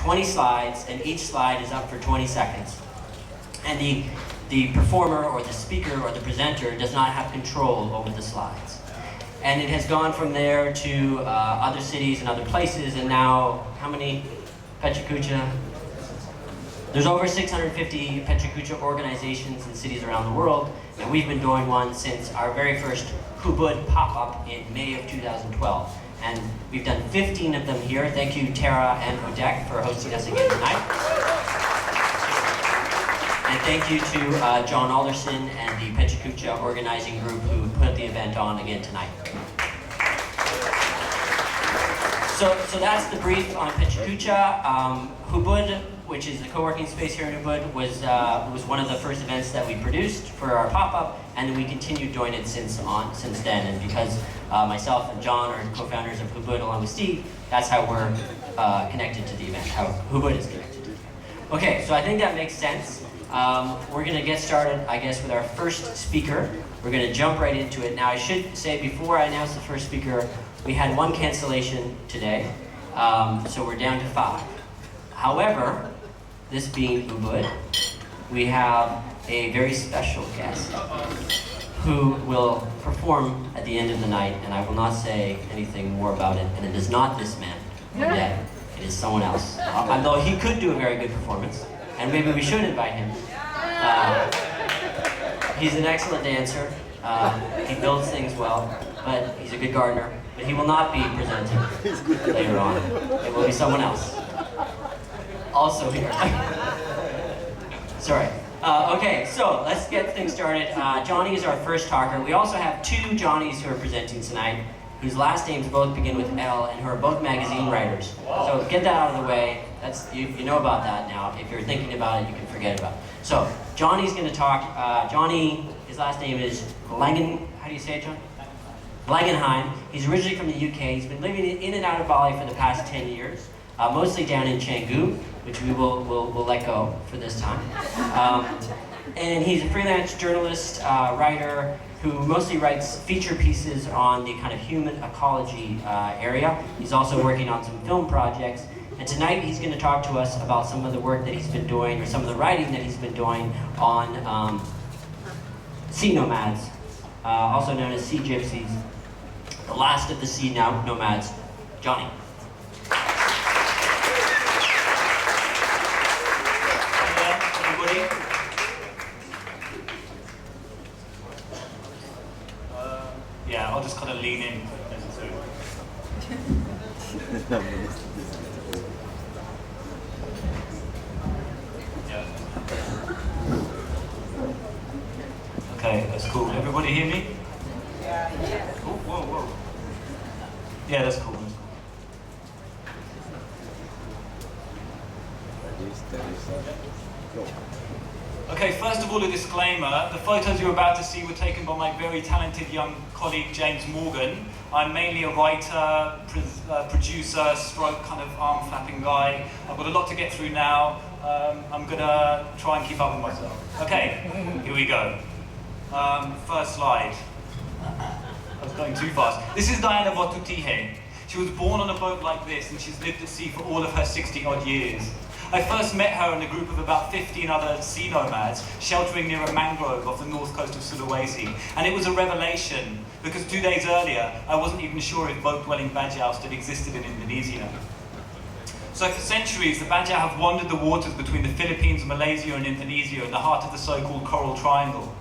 20 slides, and each slide is up for 20 seconds. And the performer or the speaker or the presenter does not have control over the slides. And it has gone from there to other cities and other places, and now, how many PECHA KUCHA? There's over 650 PECHA KUCHA organizations in cities around the world, and we've been doing one since our very first ubud pop-up in May of 2012. And we've done 15 of them here. Thank you, Tara and Odek, for hosting us again tonight. And thank you to John Alderson and the PECHA KUCHA organizing group who put the event on again tonight. So that's the brief on PECHA KUCHA. Ubud, which is the co-working space here in Ubud, was one of the first events that we produced for our pop-up, and we continued doing it since then. And because myself and John are co-founders of Ubud along with Steve, that's how we're connected to the event, how Ubud is connected to the event. Okay, so I think that makes sense. We're going to get started, I guess, with our first speaker. We're going to jump right into it. Now, I should say, before I announce the first speaker, we had one cancellation today, so we're down to 5. However, this being Ubud, we have a very special guest who will perform at the end of the night, and I will not say anything more about it, and it is not this man yet. It is someone else. Although he could do a very good performance, and maybe we should invite him. He's an excellent dancer. He builds things well, but he's a good gardener. But he will not be presenting later on. It will be someone else. Also here. Sorry. Okay, so let's get things started. Johnny is our first talker. We also have 2 Johnnies who are presenting tonight, whose last names both begin with L and who are both magazine writers. So get that out of the way. That's you know about that now. If you're thinking about it, you can forget about it. So Johnny's going to talk. Johnny, his last name is Langen. How do you say it, John? Langenheim. He's originally from the UK. He's been living in and out of Bali for the past 10 years, mostly down in Canggu, which we will let go for this time. And he's a freelance journalist, writer, who mostly writes feature pieces on the kind of human ecology area. He's also working on some film projects. And tonight he's going to talk to us about some of the work that he's been doing, or some of the writing that he's been doing on sea nomads, also known as sea gypsies, the last of the sea nomads. Johnny. Yeah, I'll just kind of lean in. Okay, that's cool. Everybody hear me? Yeah. Oh, whoa. Yeah, that's cool. Okay, first of all, a disclaimer. The photos you're about to see were taken by my very talented young colleague, James Morgan. I'm mainly a writer, producer, stroke kind of arm-flapping guy. I've got a lot to get through now. I'm going to try and keep up with myself. Okay, here we go. First slide. I was going too fast. This is Diana Votutihe. She was born on a boat like this, and she's lived at sea for all of her 60-odd years. I first met her in a group of about 15 other sea nomads sheltering near a mangrove off the north coast of Sulawesi. And it was a revelation, because 2 days earlier, I wasn't even sure if boat-dwelling Bajau still existed in Indonesia. So for centuries, the Bajau have wandered the waters between the Philippines, Malaysia, and Indonesia in the heart of the so-called Coral Triangle.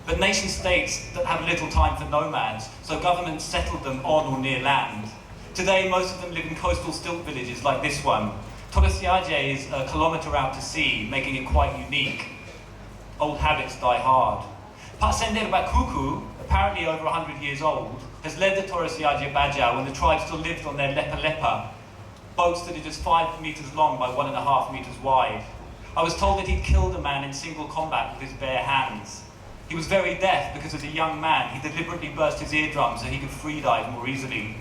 But nation-states that have little time for nomads, so governments settled them on or near land. Today, most of them live in coastal stilt villages like this one. Torosiaje is a kilometre out to sea, making it quite unique. Old habits die hard. Pak Sender Bakuku, apparently over 100 years old, has led the Torosiaje Bajau when the tribe still lived on their lepa-lepa, boats that are just 5 metres long by 1.5 metres wide. I was told that he'd killed a man in single combat with his bare hands. He was very deaf because as a young man, he deliberately burst his eardrums so he could free dive more easily.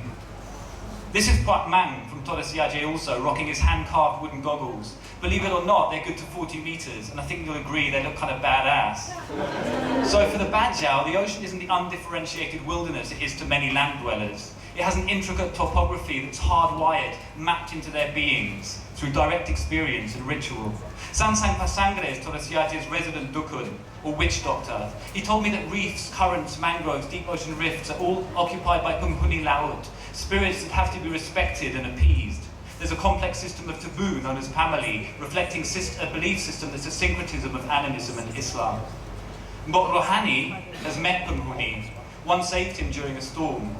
This is Pak Mang from Torosiaje also, rocking his hand-carved wooden goggles. Believe it or not, they're good to 40 metres, and I think you'll agree they look kind of badass. So for the Bajau, the ocean isn't the undifferentiated wilderness it is to many land dwellers. It has an intricate topography that's hardwired, mapped into their beings. through direct experience and ritual. Sansang Pasangre is Torresiaje's resident dukun, or witch doctor. He told me that reefs, currents, mangroves, deep ocean rifts are all occupied by Penghuni Laut, spirits that have to be respected and appeased. There's a complex system of taboo known as Pamali, reflecting a belief system that's a syncretism of animism and Islam. Mbok Rohani has met Penghuni. One saved him during a storm.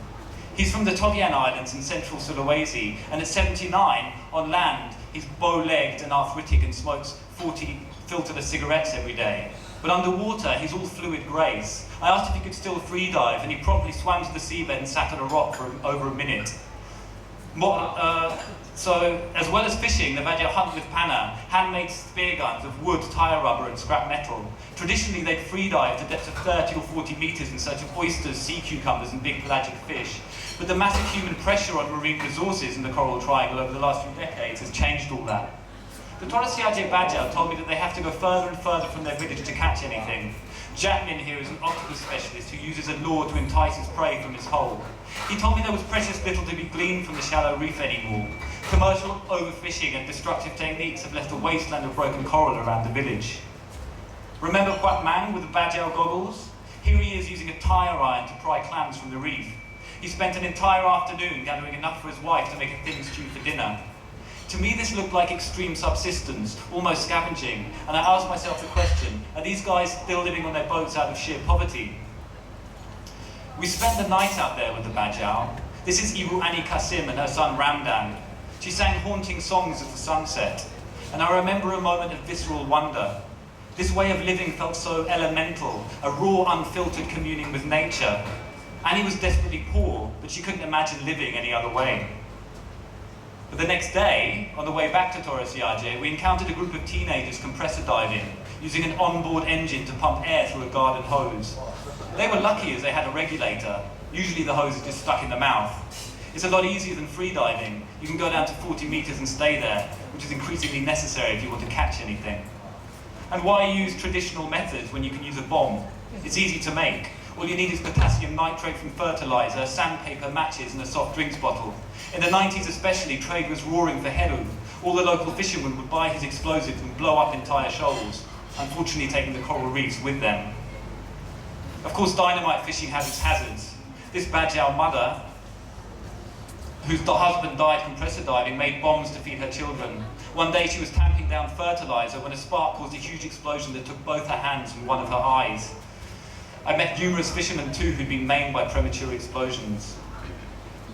He's from the Tobian Islands in central Sulawesi, and at 79, on land, he's bow-legged and arthritic and smokes 40 filterless cigarettes every day. But underwater, he's all fluid grace. I asked if he could still free dive, and he promptly swam to the seabed and sat on a rock for over a minute. So, as well as fishing, the Bajau hunt with panna, handmade spear guns of wood, tyre rubber and scrap metal. Traditionally, they'd free dive to depths of 30 or 40 metres in search of oysters, sea cucumbers and big pelagic fish. But the massive human pressure on marine resources in the Coral Triangle over the last few decades has changed all that. The Torresiaje Bajau told me that they have to go further and further from their village to catch anything. Jackmin here is an octopus specialist who uses a lure to entice his prey from his hole. He told me there was precious little to be gleaned from the shallow reef anymore. Commercial overfishing and destructive techniques have left a wasteland of broken coral around the village. Remember Kwak Mang with the Bajau goggles? Here he is using a tire iron to pry clams from the reef. He spent an entire afternoon gathering enough for his wife to make a thin stew for dinner. To me, this looked like extreme subsistence, almost scavenging, and I asked myself the question, are these guys still living on their boats out of sheer poverty? We spent the night out there with the Bajau. This is Ibu Ani Kasim and her son Ramdan. She sang haunting songs at the sunset, and I remember a moment of visceral wonder. This way of living felt so elemental, a raw, unfiltered communing with nature. Annie was desperately poor, but she couldn't imagine living any other way. But the next day, on the way back to Torresiaje, we encountered a group of teenagers compressor diving, using an onboard engine to pump air through a garden hose. They were lucky as they had a regulator. Usually the hose is just stuck in the mouth. It's a lot easier than free diving. You can go down to 40 meters and stay there, which is increasingly necessary if you want to catch anything. And why use traditional methods when you can use a bomb? It's easy to make. All you need is potassium nitrate from fertilizer, sandpaper, matches, and a soft drinks bottle. In the 90s especially, trade was roaring for heru. All the local fishermen would buy his explosives and blow up entire shoals, unfortunately taking the coral reefs with them. Of course, dynamite fishing has its hazards. This Bajau mother, whose husband died compressor diving, made bombs to feed her children. One day she was tamping down fertilizer when a spark caused a huge explosion that took both her hands and one of her eyes. I met numerous fishermen too who'd been maimed by premature explosions.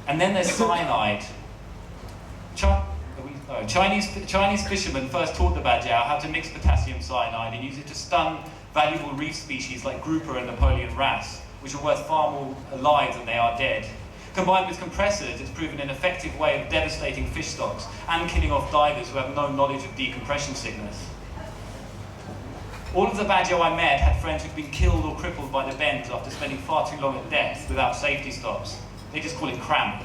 And then there's cyanide. Chinese fishermen first taught the Bajau how to mix potassium cyanide and use it to stun valuable reef species like grouper and Napoleon wrasse, which are worth far more alive than they are dead. Combined with compressors, it's proven an effective way of devastating fish stocks and killing off divers who have no knowledge of decompression sickness. All of the Bajau I met had friends who'd been killed or crippled by the bends after spending far too long at depth without safety stops. They just call it cramp.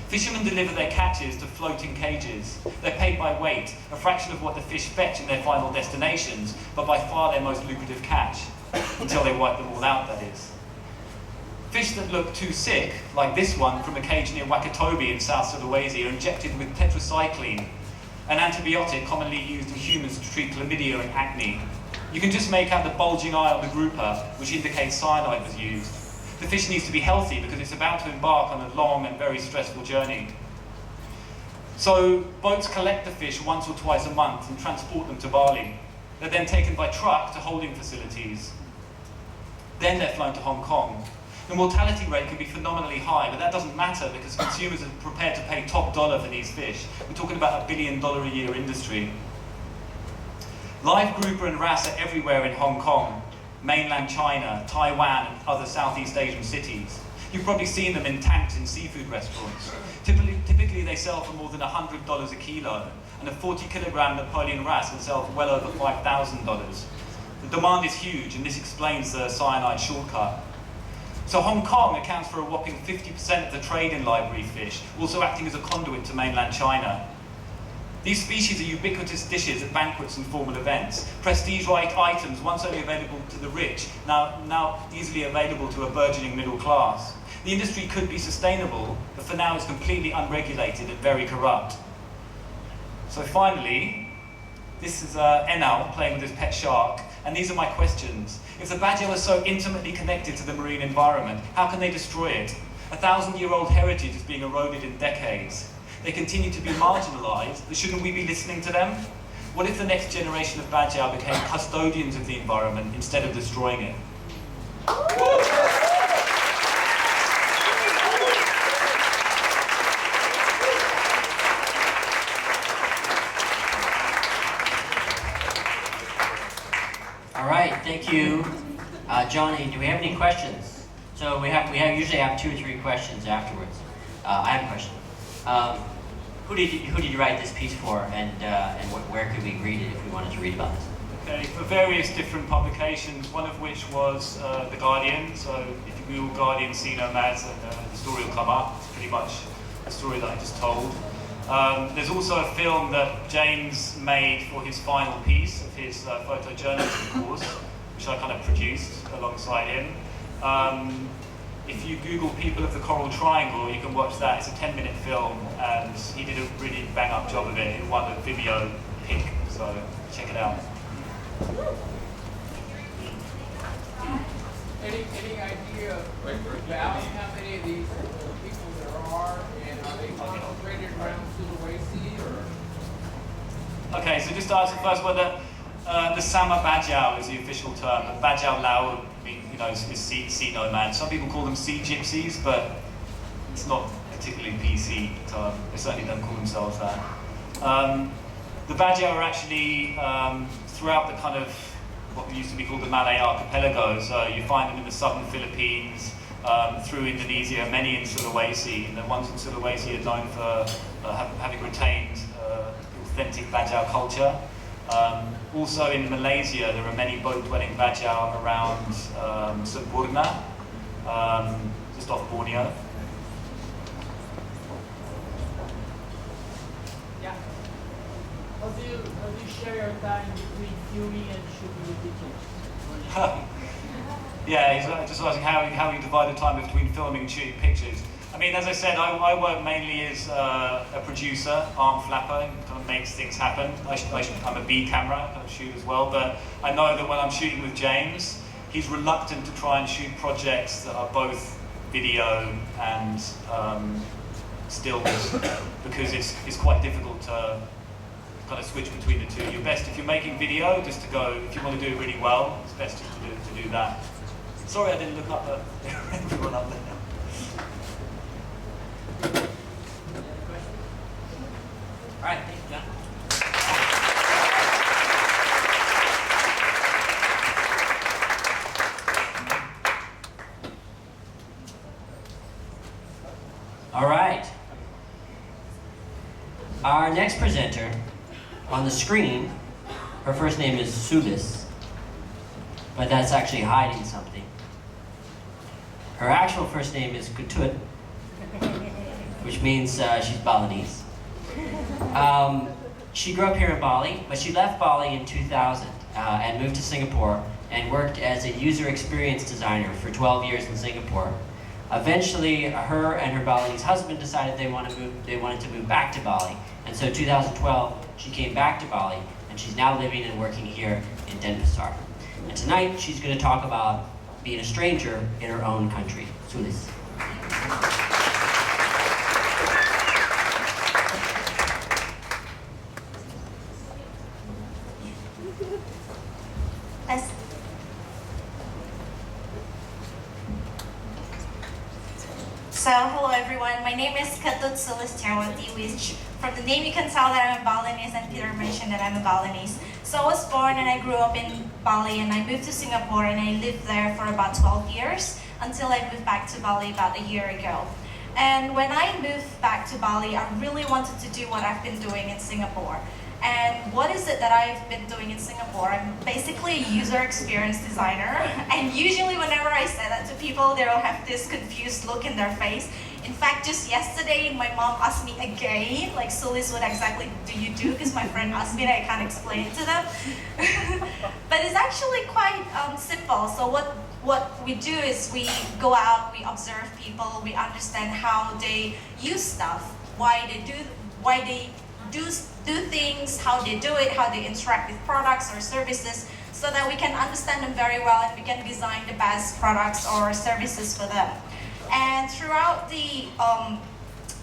Fishermen deliver their catches to floating cages. They're paid by weight, a fraction of what the fish fetch in their final destinations, but by far their most lucrative catch, until they wipe them all out, that is. Fish that look too sick, like this one from a cage near Wakatobi in South Sulawesi, are injected with tetracycline, an antibiotic commonly used in humans to treat chlamydia and acne. You can just make out the bulging eye on the grouper, which indicates cyanide was used. The fish needs to be healthy because it's about to embark on a long and very stressful journey. So boats collect the fish once or twice a month and transport them to Bali. They're then taken by truck to holding facilities. Then they're flown to Hong Kong. The mortality rate can be phenomenally high, but that doesn't matter because consumers are prepared to pay top dollar for these fish. We're talking about $1 billion a year industry. Live grouper and wrasse are everywhere in Hong Kong, mainland China, Taiwan, and other Southeast Asian cities. You've probably seen them in tanks in seafood restaurants. Typically they sell for more than $100 a kilo, and a 40-kilogram Napoleon wrasse can sell for well over $5,000. The demand is huge, and this explains the cyanide shortcut. So Hong Kong accounts for a whopping 50% of the trade in live reef fish, also acting as a conduit to mainland China. These species are ubiquitous dishes at banquets and formal events. Prestige-like items, once only available to the rich, now easily available to a burgeoning middle class. The industry could be sustainable, but for now it's completely unregulated and very corrupt. So finally, this is Enal playing with his pet shark, and these are my questions. If the bajau is so intimately connected to the marine environment, how can they destroy it? 1,000-year-old heritage is being eroded in decades. They continue to be marginalized, but shouldn't we be listening to them? What if the next generation of bajau became custodians of the environment instead of destroying it? All right, thank you. Johnny, do we have any questions? So we usually have 2 or 3 questions afterwards. I have a question. Who did you write this piece for, and where could we read it if we wanted to read about this? Okay, for various different publications, one of which was The Guardian. So if you Google Guardian Sea Nomads, the story will come up. It's pretty much the story that I just told. There's also a film that James made for his final piece of his photojournalism course, which I kind of produced alongside him. If you Google People of the Coral Triangle, you can watch that. It's a 10-minute film, and he did a really bang-up job of it. It won a Vimeo pick, so check it out. Any idea about how many of these people there are, and are they concentrated around Sulawesi, or? Okay, so just to answer the first one, the Sama Bajau is the official term. Bajau Lao is sea nomad. Some people call them sea gypsies, but it's not particularly PC term. They certainly don't call themselves that. The Bajau are actually throughout the kind of what used to be called the Malay archipelago. So you find them in the southern Philippines, through Indonesia, many in Sulawesi, and the ones in Sulawesi are known for having retained authentic Bajau culture. Also in Malaysia, there are many boat-dwelling bajau around Sempurna, just off Borneo. Yeah. How do you share your time between filming and shooting the pictures? Yeah, he's just asking how you divide the time between filming and shooting pictures. I mean, as I said, I work mainly as a producer, arm flapper, kind of makes things happen. I'm a B camera, I shoot as well, but I know that when I'm shooting with James, he's reluctant to try and shoot projects that are both video and stills, because it's quite difficult to kind of switch between the two. You're best if you're making video, just to go, if you want to do it really well, it's best just to do that. Sorry I didn't look up everyone up there. All right, thank you, John. All right. Our next presenter on the screen, her first name is Sulis, but that's actually hiding something. Her actual first name is Kutut, which means she's Balinese. She grew up here in Bali, but she left Bali in 2000 and moved to Singapore and worked as a user experience designer for 12 years in Singapore. Eventually, her and her Balinese husband decided they wanted to move back to Bali, and so in 2012 she came back to Bali, and she's now living and working here in Denpasar. And tonight she's going to talk about being a stranger in her own country. Sulis. So, hello everyone, my name is Catto, which from the name you can tell that I'm a Balinese, and Peter mentioned that I'm a Balinese. So I was born and I grew up in Bali, and I moved to Singapore and I lived there for about 12 years until I moved back to Bali about a year ago. And when I moved back to Bali, I really wanted to do what I've been doing in Singapore. And what is it that I've been doing in Singapore? I'm basically a user experience designer, and usually whenever I say that to people, they'll have this confused look in their face. In fact, just yesterday, my mom asked me again, like, Sulis, what exactly do you do? Because my friend asked me and I can't explain it to them. But it's actually quite simple. So what we do is we go out, we observe people, we understand how they use stuff, why they do things, how they do it, how they interact with products or services, so that we can understand them very well and we can design the best products or services for them. And throughout the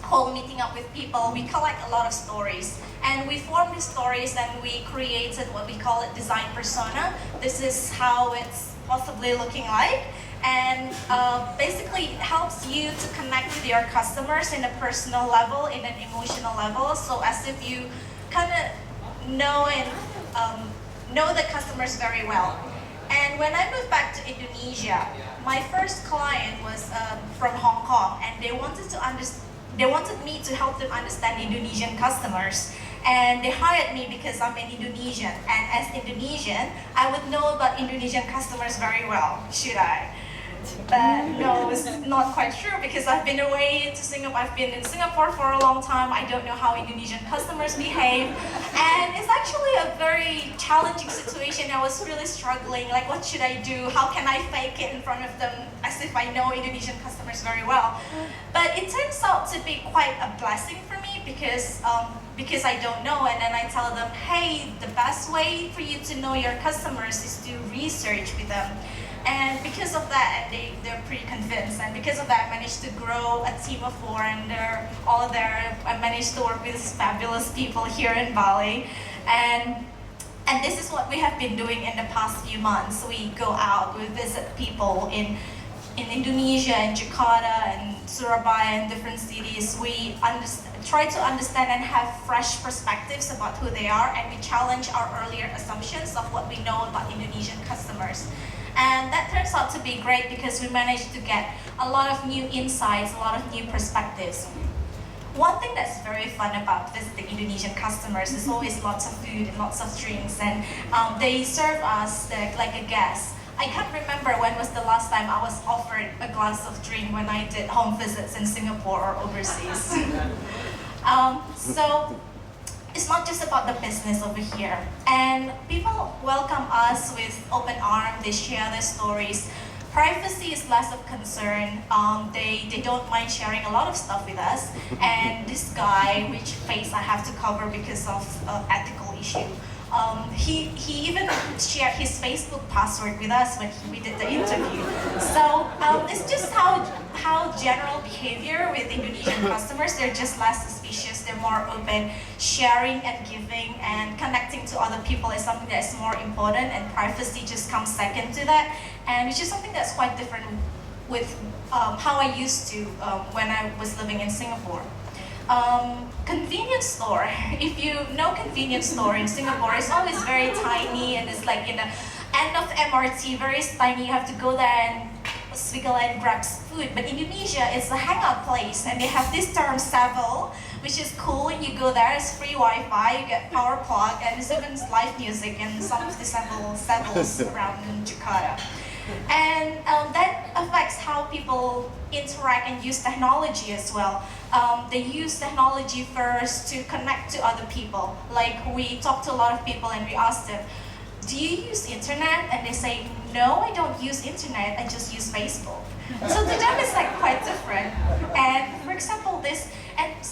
whole meeting up with people, we collect a lot of stories. And we formed these stories and we created what we call it design persona. This is how it's possibly looking like. And basically it helps you to connect with your customers in a personal level, in an emotional level, so as if you kind of know the customers very well. And when I moved back to Indonesia, my first client was from Hong Kong, and they wanted me to help them understand Indonesian customers. And they hired me because I'm an Indonesian, and as Indonesian, I would know about Indonesian customers very well, should I? No, it's not quite true because I've been away to Singapore. I've been in Singapore for a long time. I don't know how Indonesian customers behave. And it's actually a very challenging situation. I was really struggling, like what should I do? How can I fake it in front of them as if I know Indonesian customers very well? But it turns out to be quite a blessing for me because I don't know, and then I tell them, hey, the best way for you to know your customers is to research with them. And because of that, they're pretty convinced. And because of that, I managed to grow a team of 4, and they're all there. I managed to work with fabulous people here in Bali. And this is what we have been doing in the past few months. We go out, we visit people in Indonesia, in Jakarta, and Surabaya, and different cities. We try to understand and have fresh perspectives about who they are, and we challenge our earlier assumptions of what we know about Indonesian customers. And that turns out to be great because we managed to get a lot of new insights, a lot of new perspectives. One thing that's very fun about visiting Indonesian customers is always lots of food and lots of drinks, and they serve us like a guest. I can't remember when was the last time I was offered a glass of drink when I did home visits in Singapore or overseas. So it's not just about the business over here. And people welcome us with open arms, they share their stories. Privacy is less of concern. They don't mind sharing a lot of stuff with us. And this guy, which face I have to cover because of ethical issue, he even shared his Facebook password with us when we did the interview. So it's just how general behavior with Indonesian customers, they're just less suspicious, they're more open, sharing and giving and connecting to other people is something that's more important, and privacy just comes second to that, and which is something that's quite different with how I used to when I was living in Singapore. Convenience store. If you know convenience store in Singapore, it's always very tiny and it's like in the end of MRT, very tiny. You have to go there and swiggle and grab food. But Indonesia is a hangout place, and they have this term Sevel, which is cool. When you go there, it's free Wi-Fi, you get power plug, and there's even live music and some of the Sevels around in Jakarta. And that affects how people interact and use technology as well. They use technology first to connect to other people. Like we talk to a lot of people and we ask them, do you use internet? And they say, no, I don't use internet, I just use Facebook. So to them it's like quite different. And for example,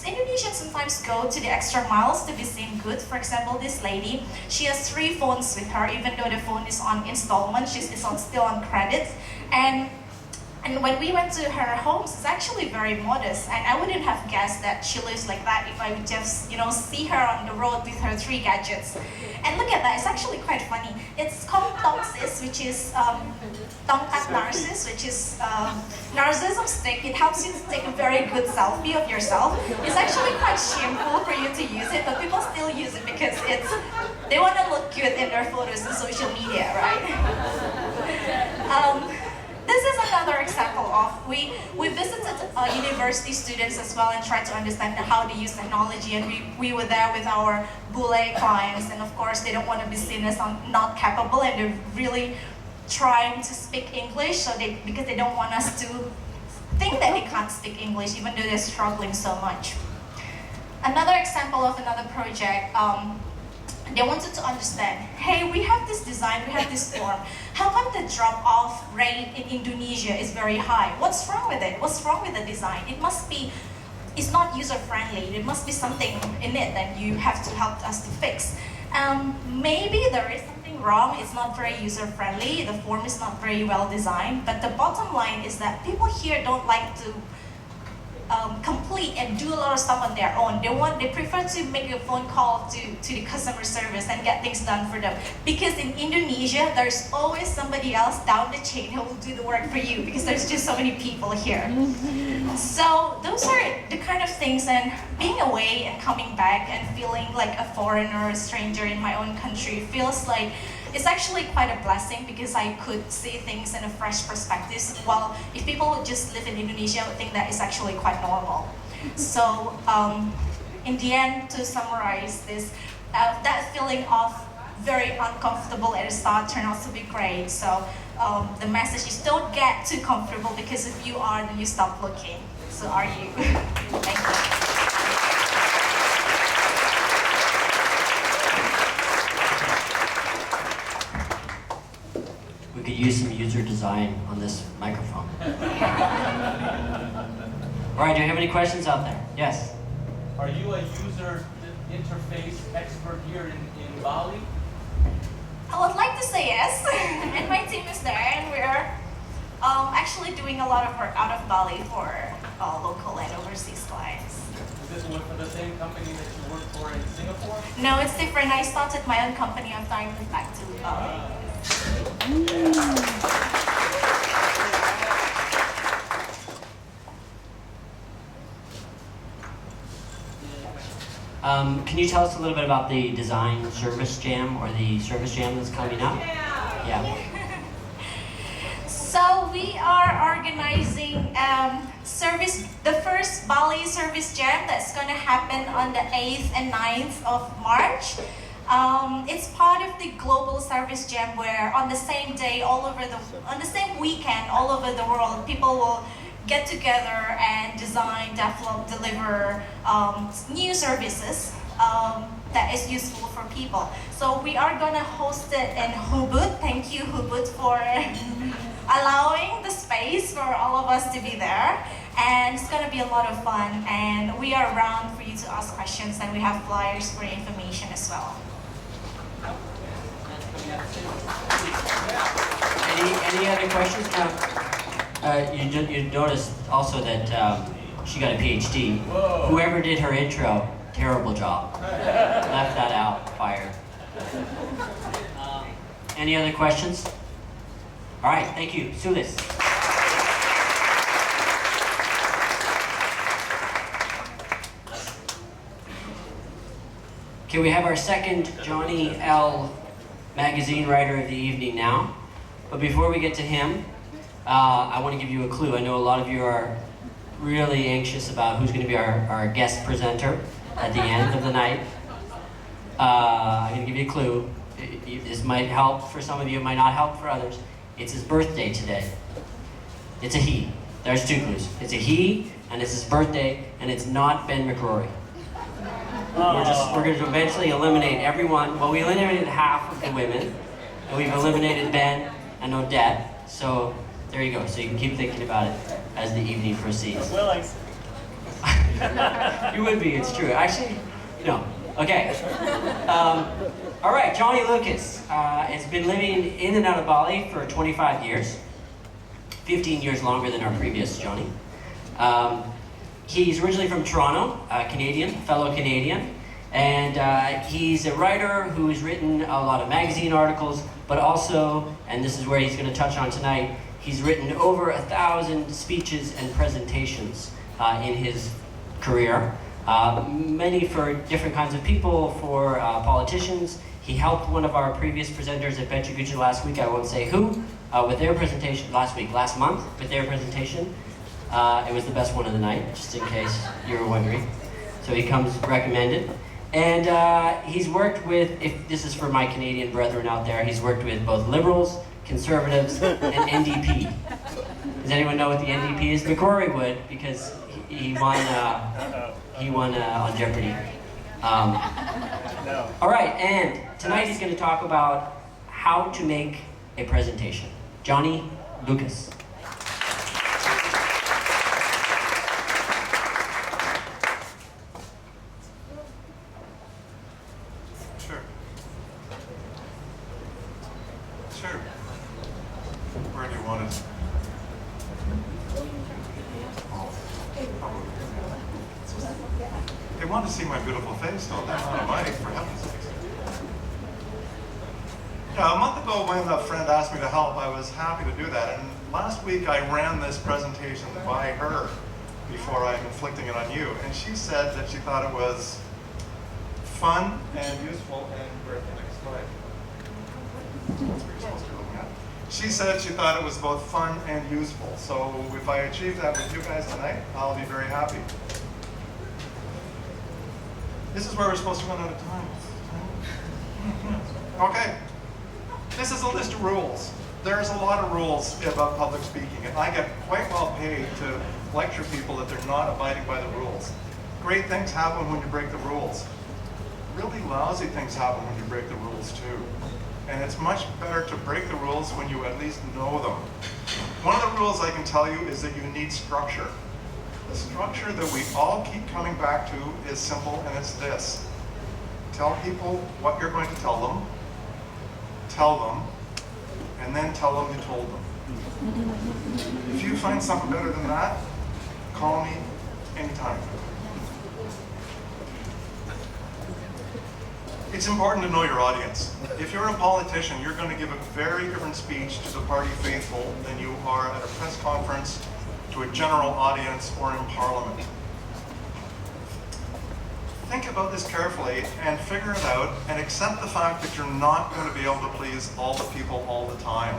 Indonesians sometimes go to the extra miles to be seen good. For example, this lady, she has 3 phones with her, even though the phone is on installment, she's still on credit. And when we went to her homes, it's actually very modest, and I wouldn't have guessed that she lives like that if I would just, see her on the road with her 3 gadgets. And look at that, it's actually quite funny. It's called tongsis, which is tongkat narcis, which is narcissism stick. It helps you to take a very good selfie of yourself. It's actually quite shameful for you to use it, but people still use it because they want to look good in their photos on social media, right? This is another example of, we visited university students as well and tried to understand how to use technology, and we were there with our bule clients, and of course they don't want to be seen as not capable, and they're really trying to speak English because they don't want us to think that they can't speak English even though they're struggling so much. Another example of another project, they wanted to understand, hey, we have this design, we have this form. How come the drop-off rate in Indonesia is very high? What's wrong with it? What's wrong with the design? It must be it's not user-friendly. There must be something in it that you have to help us to fix. Maybe there is something wrong. It's not very user-friendly. The form is not very well designed. But the bottom line is that people here don't like to complete and do a lot of stuff on their own. They prefer to make a phone call to the customer service and get things done for them. Because in Indonesia, there's always somebody else down the chain who will do the work for you because there's just so many people here. So those are the kind of things, and being away and coming back and feeling like a foreigner, a stranger in my own country feels like it's actually quite a blessing because I could see things in a fresh perspective. While if people would just live in Indonesia, I would think that is actually quite normal. So in the end, to summarize this, that feeling of very uncomfortable at the start turned out to be great. So the message is don't get too comfortable, because if you are, then you stop looking. So are you? Thank you. We could use some user design on this microphone. All right, do you have any questions out there? Yes? Are you a user interface expert here in Bali? I would like to say yes, and my team is there, and we're actually doing a lot of work out of Bali for local and overseas clients. Is this for the same company that you work for in Singapore? No, it's different. I started my own company after I moved back to Bali. Can you tell us a little bit about the design service jam or the service jam that's coming up? Yeah. So we are organizing the first Bali service jam that's going to happen on the 8th and 9th of March. It's part of the global service jam where on the same day, on the same weekend, all over the world, people will get together and design, develop, deliver new services that is useful for people. So we are gonna host it in Ubud. Thank you, Ubud, for allowing the space for all of us to be there. And it's gonna be a lot of fun. And we are around for you to ask questions, and we have flyers for information as well. Any other questions? You noticed also that she got a PhD. Whoa. Whoever did her intro, terrible job. Left that out, fired. Any other questions? All right, thank you. Sulis. Okay, we have our second Johnny L. magazine writer of the evening now. But before we get to him, I want to give you a clue. I know a lot of you are really anxious about who's going to be our guest presenter at the end of the night. I'm going to give you a clue. This might help for some of you, it might not help for others. It's his birthday today. It's a he. There's two clues. It's a he, and it's his birthday, and it's not Ben McCrory. We're going to eventually eliminate everyone. Well, we eliminated half of the women, and we've eliminated Ben and Odette. So there you go. So you can keep thinking about it as the evening proceeds. Willing. You would be. It's true. Actually, no. Okay. All right. Johnny Lucas has been living in and out of Bali for 25 years. 15 years longer than our previous Johnny. He's originally from Toronto, Canadian, fellow Canadian, and he's a writer who's written a lot of magazine articles, but also, and this is where he's going to touch on tonight, he's written over 1,000 speeches and presentations in his career, many for different kinds of people, for politicians. He helped one of our previous presenters at PECHA last week, I won't say who, with their presentation last month, with their presentation. It was the best one of the night, just in case you were wondering. So he comes recommended. And he's worked with, if this is for my Canadian brethren out there, he's worked with both Liberals, Conservatives, and NDP. Does anyone know what the NDP is? McCrory would, because he won on Jeopardy. No. All right, and tonight he's going to talk about how to make a presentation. Johnny Lucas. Sure. Where do you want it? Oh, probably. They want to see my beautiful face, don't they? On a mic, for heaven's sakes. Yeah, a month ago when a friend asked me to help, I was happy to do that. And last week I ran this presentation by her before I'm inflicting it on you. And she said that she thought it was fun and useful and where's the next slide? That's what you're supposed to be looking at. She said she thought it was both fun and useful. So if I achieve that with you guys tonight, I'll be very happy. This is where we're supposed to run out of time. Okay. This is a list of rules. There's a lot of rules about public speaking, and I get quite well paid to lecture people that they're not abiding by the rules. Great things happen when you break the rules. Really lousy things happen when you break the rules too. And it's much better to break the rules when you at least know them. One of the rules I can tell you is that you need structure. The structure that we all keep coming back to is simple, and it's this. Tell people what you're going to tell them, and then tell them you told them. If you find something better than that, call me anytime. It's important to know your audience. If you're a politician, you're going to give a very different speech to the party faithful than you are at a press conference, to a general audience, or in Parliament. Think about this carefully and figure it out and accept the fact that you're not going to be able to please all the people all the time.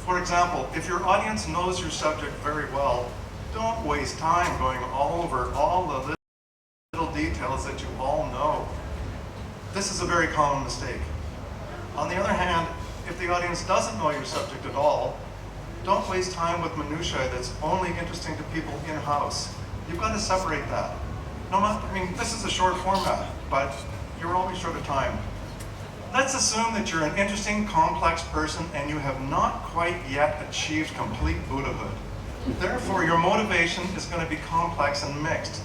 For example, if your audience knows your subject very well, don't waste time going all over all the little details that you all know. This is a very common mistake. On the other hand, if the audience doesn't know your subject at all, don't waste time with minutiae that's only interesting to people in-house. You've got to separate that. This is a short format, but you're always short of time. Let's assume that you're an interesting, complex person and you have not quite yet achieved complete Buddhahood. Therefore, your motivation is going to be complex and mixed.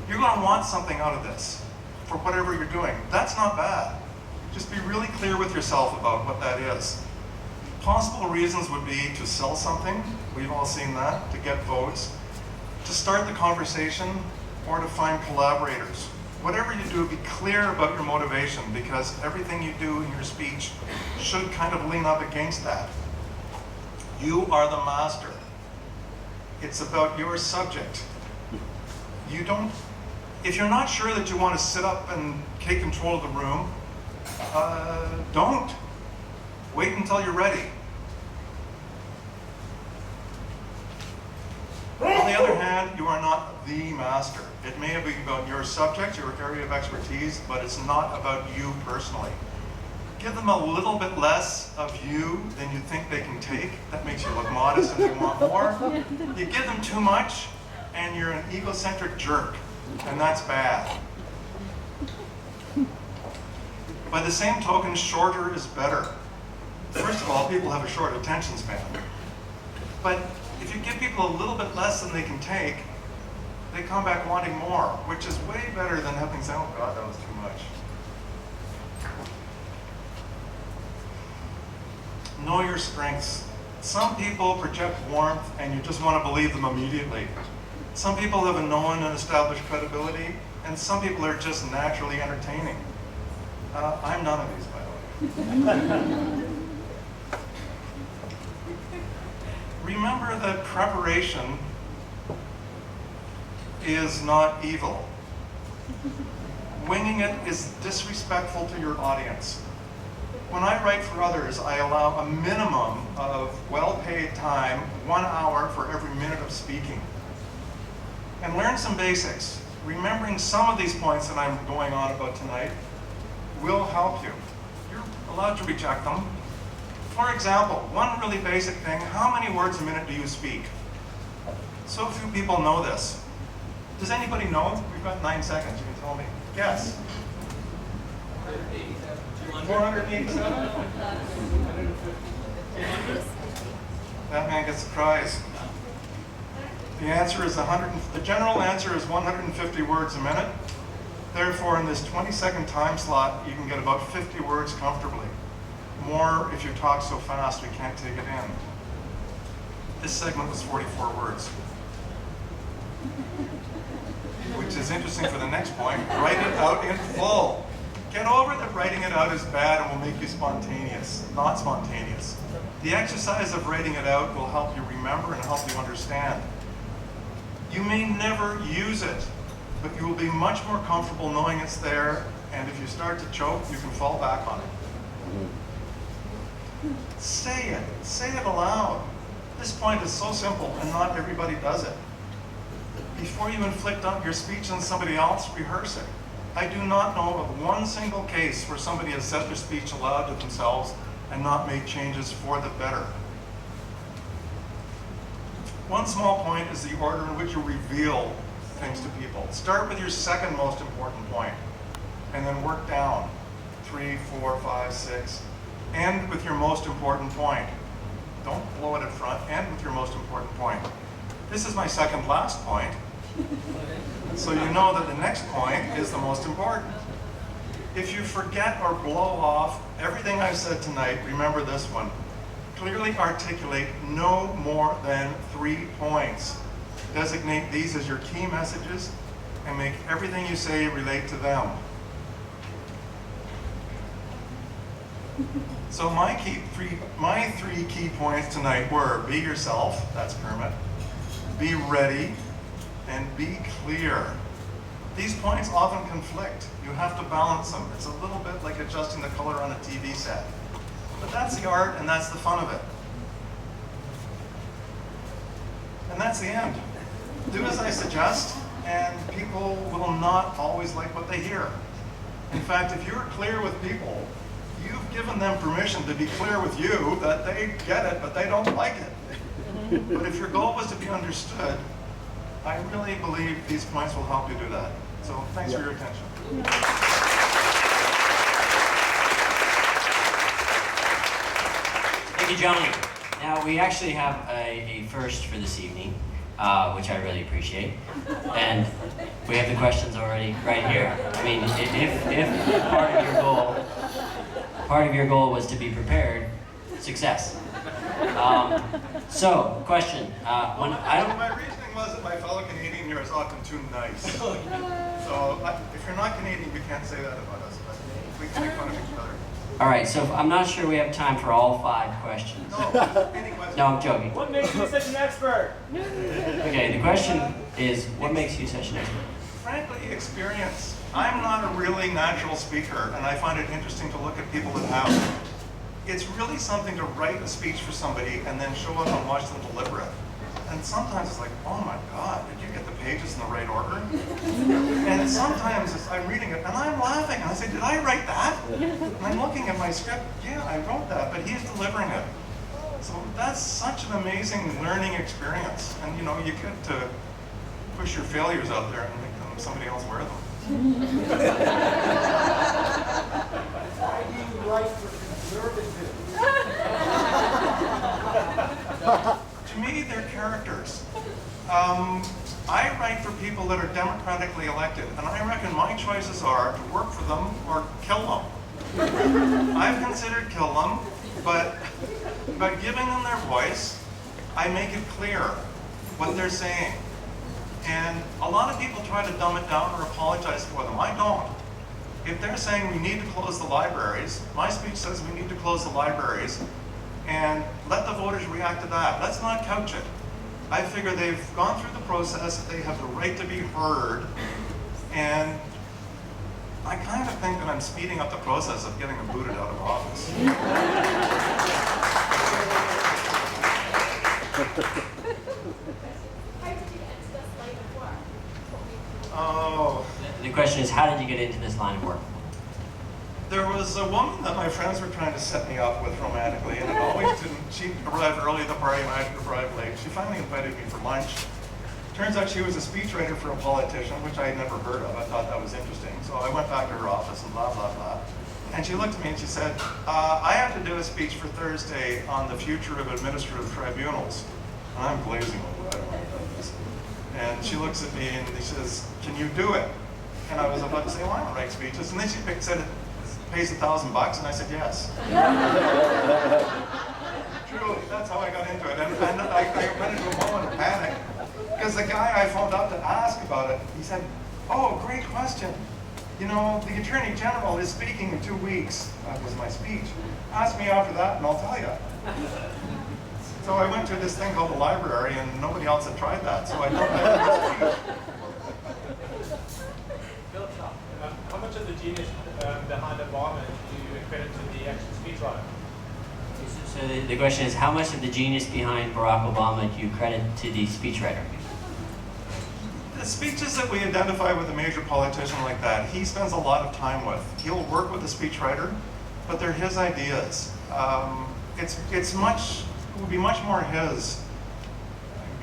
You're going to want something out of this for whatever you're doing. That's not bad. Just be really clear with yourself about what that is. Possible reasons would be to sell something, we've all seen that, to get votes, to start the conversation, or to find collaborators. Whatever you do, be clear about your motivation, because everything you do in your speech should kind of lean up against that. You are the master. It's about your subject. If you're not sure that you want to sit up and take control of the room, don't. Wait until you're ready. On the other hand, you are not the master. It may be about your subject, your area of expertise, but it's not about you personally. Give them a little bit less of you than you think they can take. That makes you look modest and they want more. You give them too much, and you're an egocentric jerk, and that's bad. By the same token, shorter is better. First of all, people have a short attention span. But if you give people a little bit less than they can take, they come back wanting more, which is way better than having said, oh God, that was too much. Know your strengths. Some people project warmth and you just want to believe them immediately. Some people have a known and established credibility, and some people are just naturally entertaining. I'm none of these, by the way. Remember that preparation is not evil. Winging it is disrespectful to your audience. When I write for others, I allow a minimum of well-paid time, 1 hour for every minute of speaking. And learn some basics. Remembering some of these points that I'm going on about tonight will help you. You're allowed to reject them. For example, one really basic thing, how many words a minute do you speak? So few people know this. Does anybody know? We've got 9 seconds, you can tell me. Yes? 487? That man gets a prize. The answer is the general answer is 150 words a minute. Therefore, in this 20-second time slot, you can get about 50 words comfortably. more if you talk so fast we can't take it in. This segment was 44 words. Which is interesting for the next point. Write it out in full. Get over that writing it out is bad and will make you spontaneous, not spontaneous. The exercise of writing it out will help you remember and help you understand. You may never use it, but you will be much more comfortable knowing it's there, and if you start to choke, you can fall back on it. Say it aloud. This point is so simple and not everybody does it. Before you inflict on your speech on somebody else, rehearse it. I do not know of one single case where somebody has said their speech aloud to themselves and not made changes for the better. One small point is the order in which you reveal things to people. Start with your second most important point, and then work down. 3, 4, 5, 6. End with your most important point. Don't blow it at front, end with your most important point. This is my second last point, so you know that the next point is the most important. If you forget or blow off everything I've said tonight, remember this one. Clearly articulate no more than 3 points. Designate these as your key messages and make everything you say relate to them. So my 3 key points tonight were: be yourself, that's Kermit, be ready, and be clear. These points often conflict. You have to balance them. It's a little bit like adjusting the color on a TV set. But that's the art and that's the fun of it. And that's the end. Do as I suggest, and people will not always like what they hear. In fact, if you're clear with people, you've given them permission to be clear with you that they get it, but they don't like it. But if your goal was to be understood, I really believe these points will help you do that. So thanks for your attention. Thank you, Johnny. Now, we actually have a first for this evening, which I really appreciate. And we have the questions already right here. I mean, if part of your goal was to be prepared, success. So, question. My reasoning was that my fellow Canadian here is often too nice. So if you're not Canadian, you can't say that about us, but we can make fun of each other. All right, so I'm not sure we have time for all 5 questions. No, any question? No, I'm joking. What makes you such an expert? Okay, the question is, what makes you such an expert? Frankly, experience. I'm not a really natural speaker, and I find it interesting to look at people that have. It's really something to write a speech for somebody and then show up and watch them deliver it. And sometimes it's like, oh my God, did you get the pages in the right order? And sometimes I'm reading it and I'm laughing. And I say, did I write that? And I'm looking at my script, yeah, I wrote that, but he's delivering it. So that's such an amazing learning experience. And you know, you get to push your failures out there and make them, somebody else wear them. Why do you write for conservatives? To me, they're characters. I write for people that are democratically elected, and I reckon my choices are to work for them or kill them. I've considered kill them, but by giving them their voice, I make it clear what they're saying. And a lot of people try to dumb it down or apologize for them. I don't. If they're saying we need to close the libraries, my speech says we need to close the libraries, and let the voters react to that. Let's not couch it. I figure they've gone through the process, they have the right to be heard, and I kind of think that I'm speeding up the process of getting them booted out of office. Oh. The question is, how did you get into this line of work? There was a woman that my friends were trying to set me up with romantically, and it always didn't. She arrived early at the party, and I had to arrive late. She finally invited me for lunch. Turns out she was a speechwriter for a politician, which I had never heard of. I thought that was interesting. So I went back to her office and blah, blah, blah. And she looked at me and she said, I have to do a speech for Thursday on the future of administrative tribunals. And I'm glazing over, I don't know about this. And she looks at me and she says, can you do it? And I was about to say, well, I don't write speeches. And then she said, pays $1,000? And I said, yes. Truly, that's how I got into it. And I went into a moment of panic because the guy I phoned up to ask about it, he said, oh, great question. You know, the Attorney General is speaking in 2 weeks. That was my speech. Ask me after that and I'll tell you. So I went to this thing called the library and nobody else had tried that, so I don't know. How much of the genius behind Obama do you credit to the actual speechwriter? So the question is, how much of the genius behind Barack Obama do you credit to the speechwriter? The speeches that we identify with a major politician like that, he spends a lot of time with. He'll work with the speechwriter, but they're his ideas. It would be much more his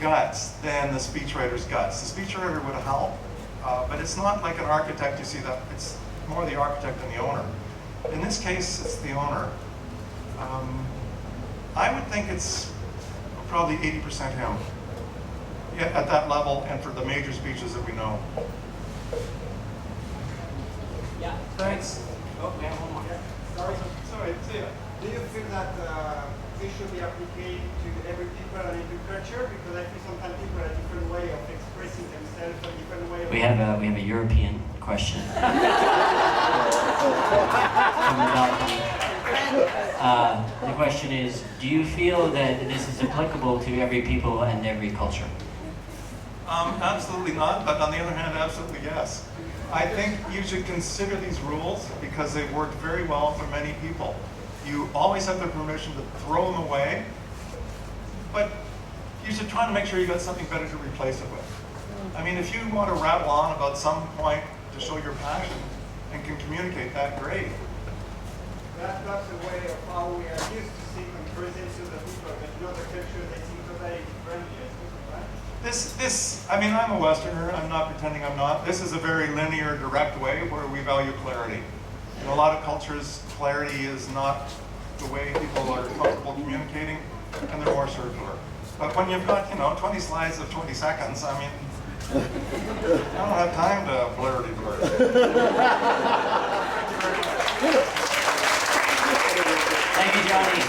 guts than the speechwriter's guts. The speechwriter would help, but it's not like an architect, you see that. It's more the architect than the owner. In this case, it's the owner. I would think it's probably 80% him. Yeah, at that level and for the major speeches that we know. Yeah, thanks. Oh, we have one more. Sorry, see ya. Do you feel that this should be applied to every people and every culture? Because I feel sometimes people have a different way of expressing themselves, a different way of... We have a European question. The question is, do you feel that this is applicable to every people and every culture? Absolutely not, but on the other hand, absolutely yes. I think you should consider these rules because they've worked very well for many people. You always have the permission to throw them away, but you should try to make sure you got something better to replace it with. I mean, if you want to rattle on about some point to show your passion and can communicate that, great. That's the way of how we are used to seeing and present to the people, but in other cultures they seem totally different. I mean, I'm a Westerner, I'm not pretending I'm not. This is a very linear, direct way where we value clarity. In a lot of cultures, clarity is not the way people are comfortable communicating, and they're more circular. But when you've got, 20 slides of 20 seconds, I mean, I don't have time to blurry. Thank you, Johnny.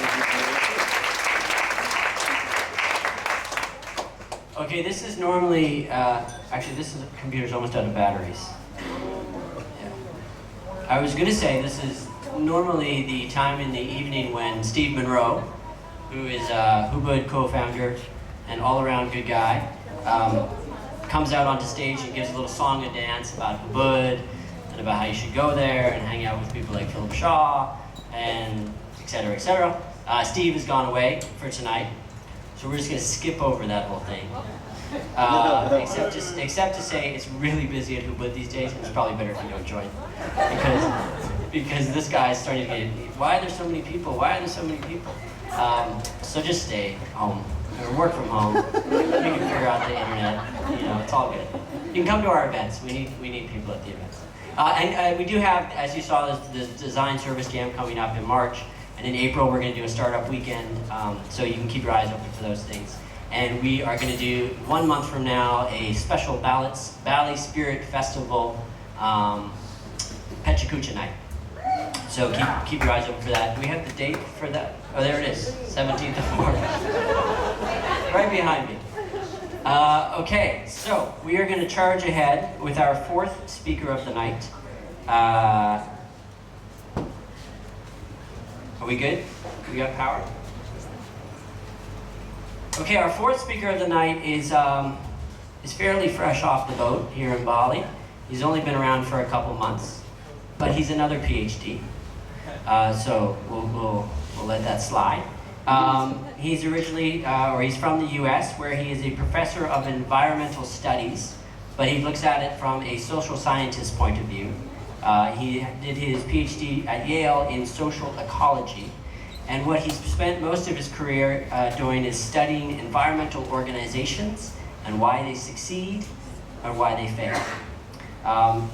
Okay, this is normally, actually this computer's almost out of batteries. Yeah. I was gonna say this is normally the time in the evening when Steve Monroe, who is ubud co-founder and all-around good guy, comes out onto stage and gives a little song and dance about ubud and about how you should go there and hang out with people like Philip Shaw and et cetera, et cetera. Steve has gone away for tonight. So we're just going to skip over that whole thing. Except to say it's really busy at ubud these days, and it's probably better if you don't join. Because this guy is starting to get, why are there so many people? Why are there so many people? So just stay home, or work from home. You can figure out the internet, it's all good. You can come to our events. We need people at the events. And we do have, as you saw, the design service jam coming up in March. And in April, we're going to do a startup weekend, so you can keep your eyes open for those things. And we are going to do, 1 month from now, a special Bali Spirit Festival PECHA night. So keep your eyes open for that. Do we have the date for that? Oh, there it is, 17th of March. Right behind me. Okay, so we are going to charge ahead with our fourth speaker of the night. Are we good? We got power? Okay, our fourth speaker of the night is fairly fresh off the boat here in Bali. He's only been around for a couple months, but he's another PhD. So we'll let that slide. He's originally, he's from the US, where he is a professor of environmental studies, but he looks at it from a social scientist point of view. He did his PhD at Yale in social ecology, and what he's spent most of his career doing is studying environmental organizations and why they succeed or why they fail.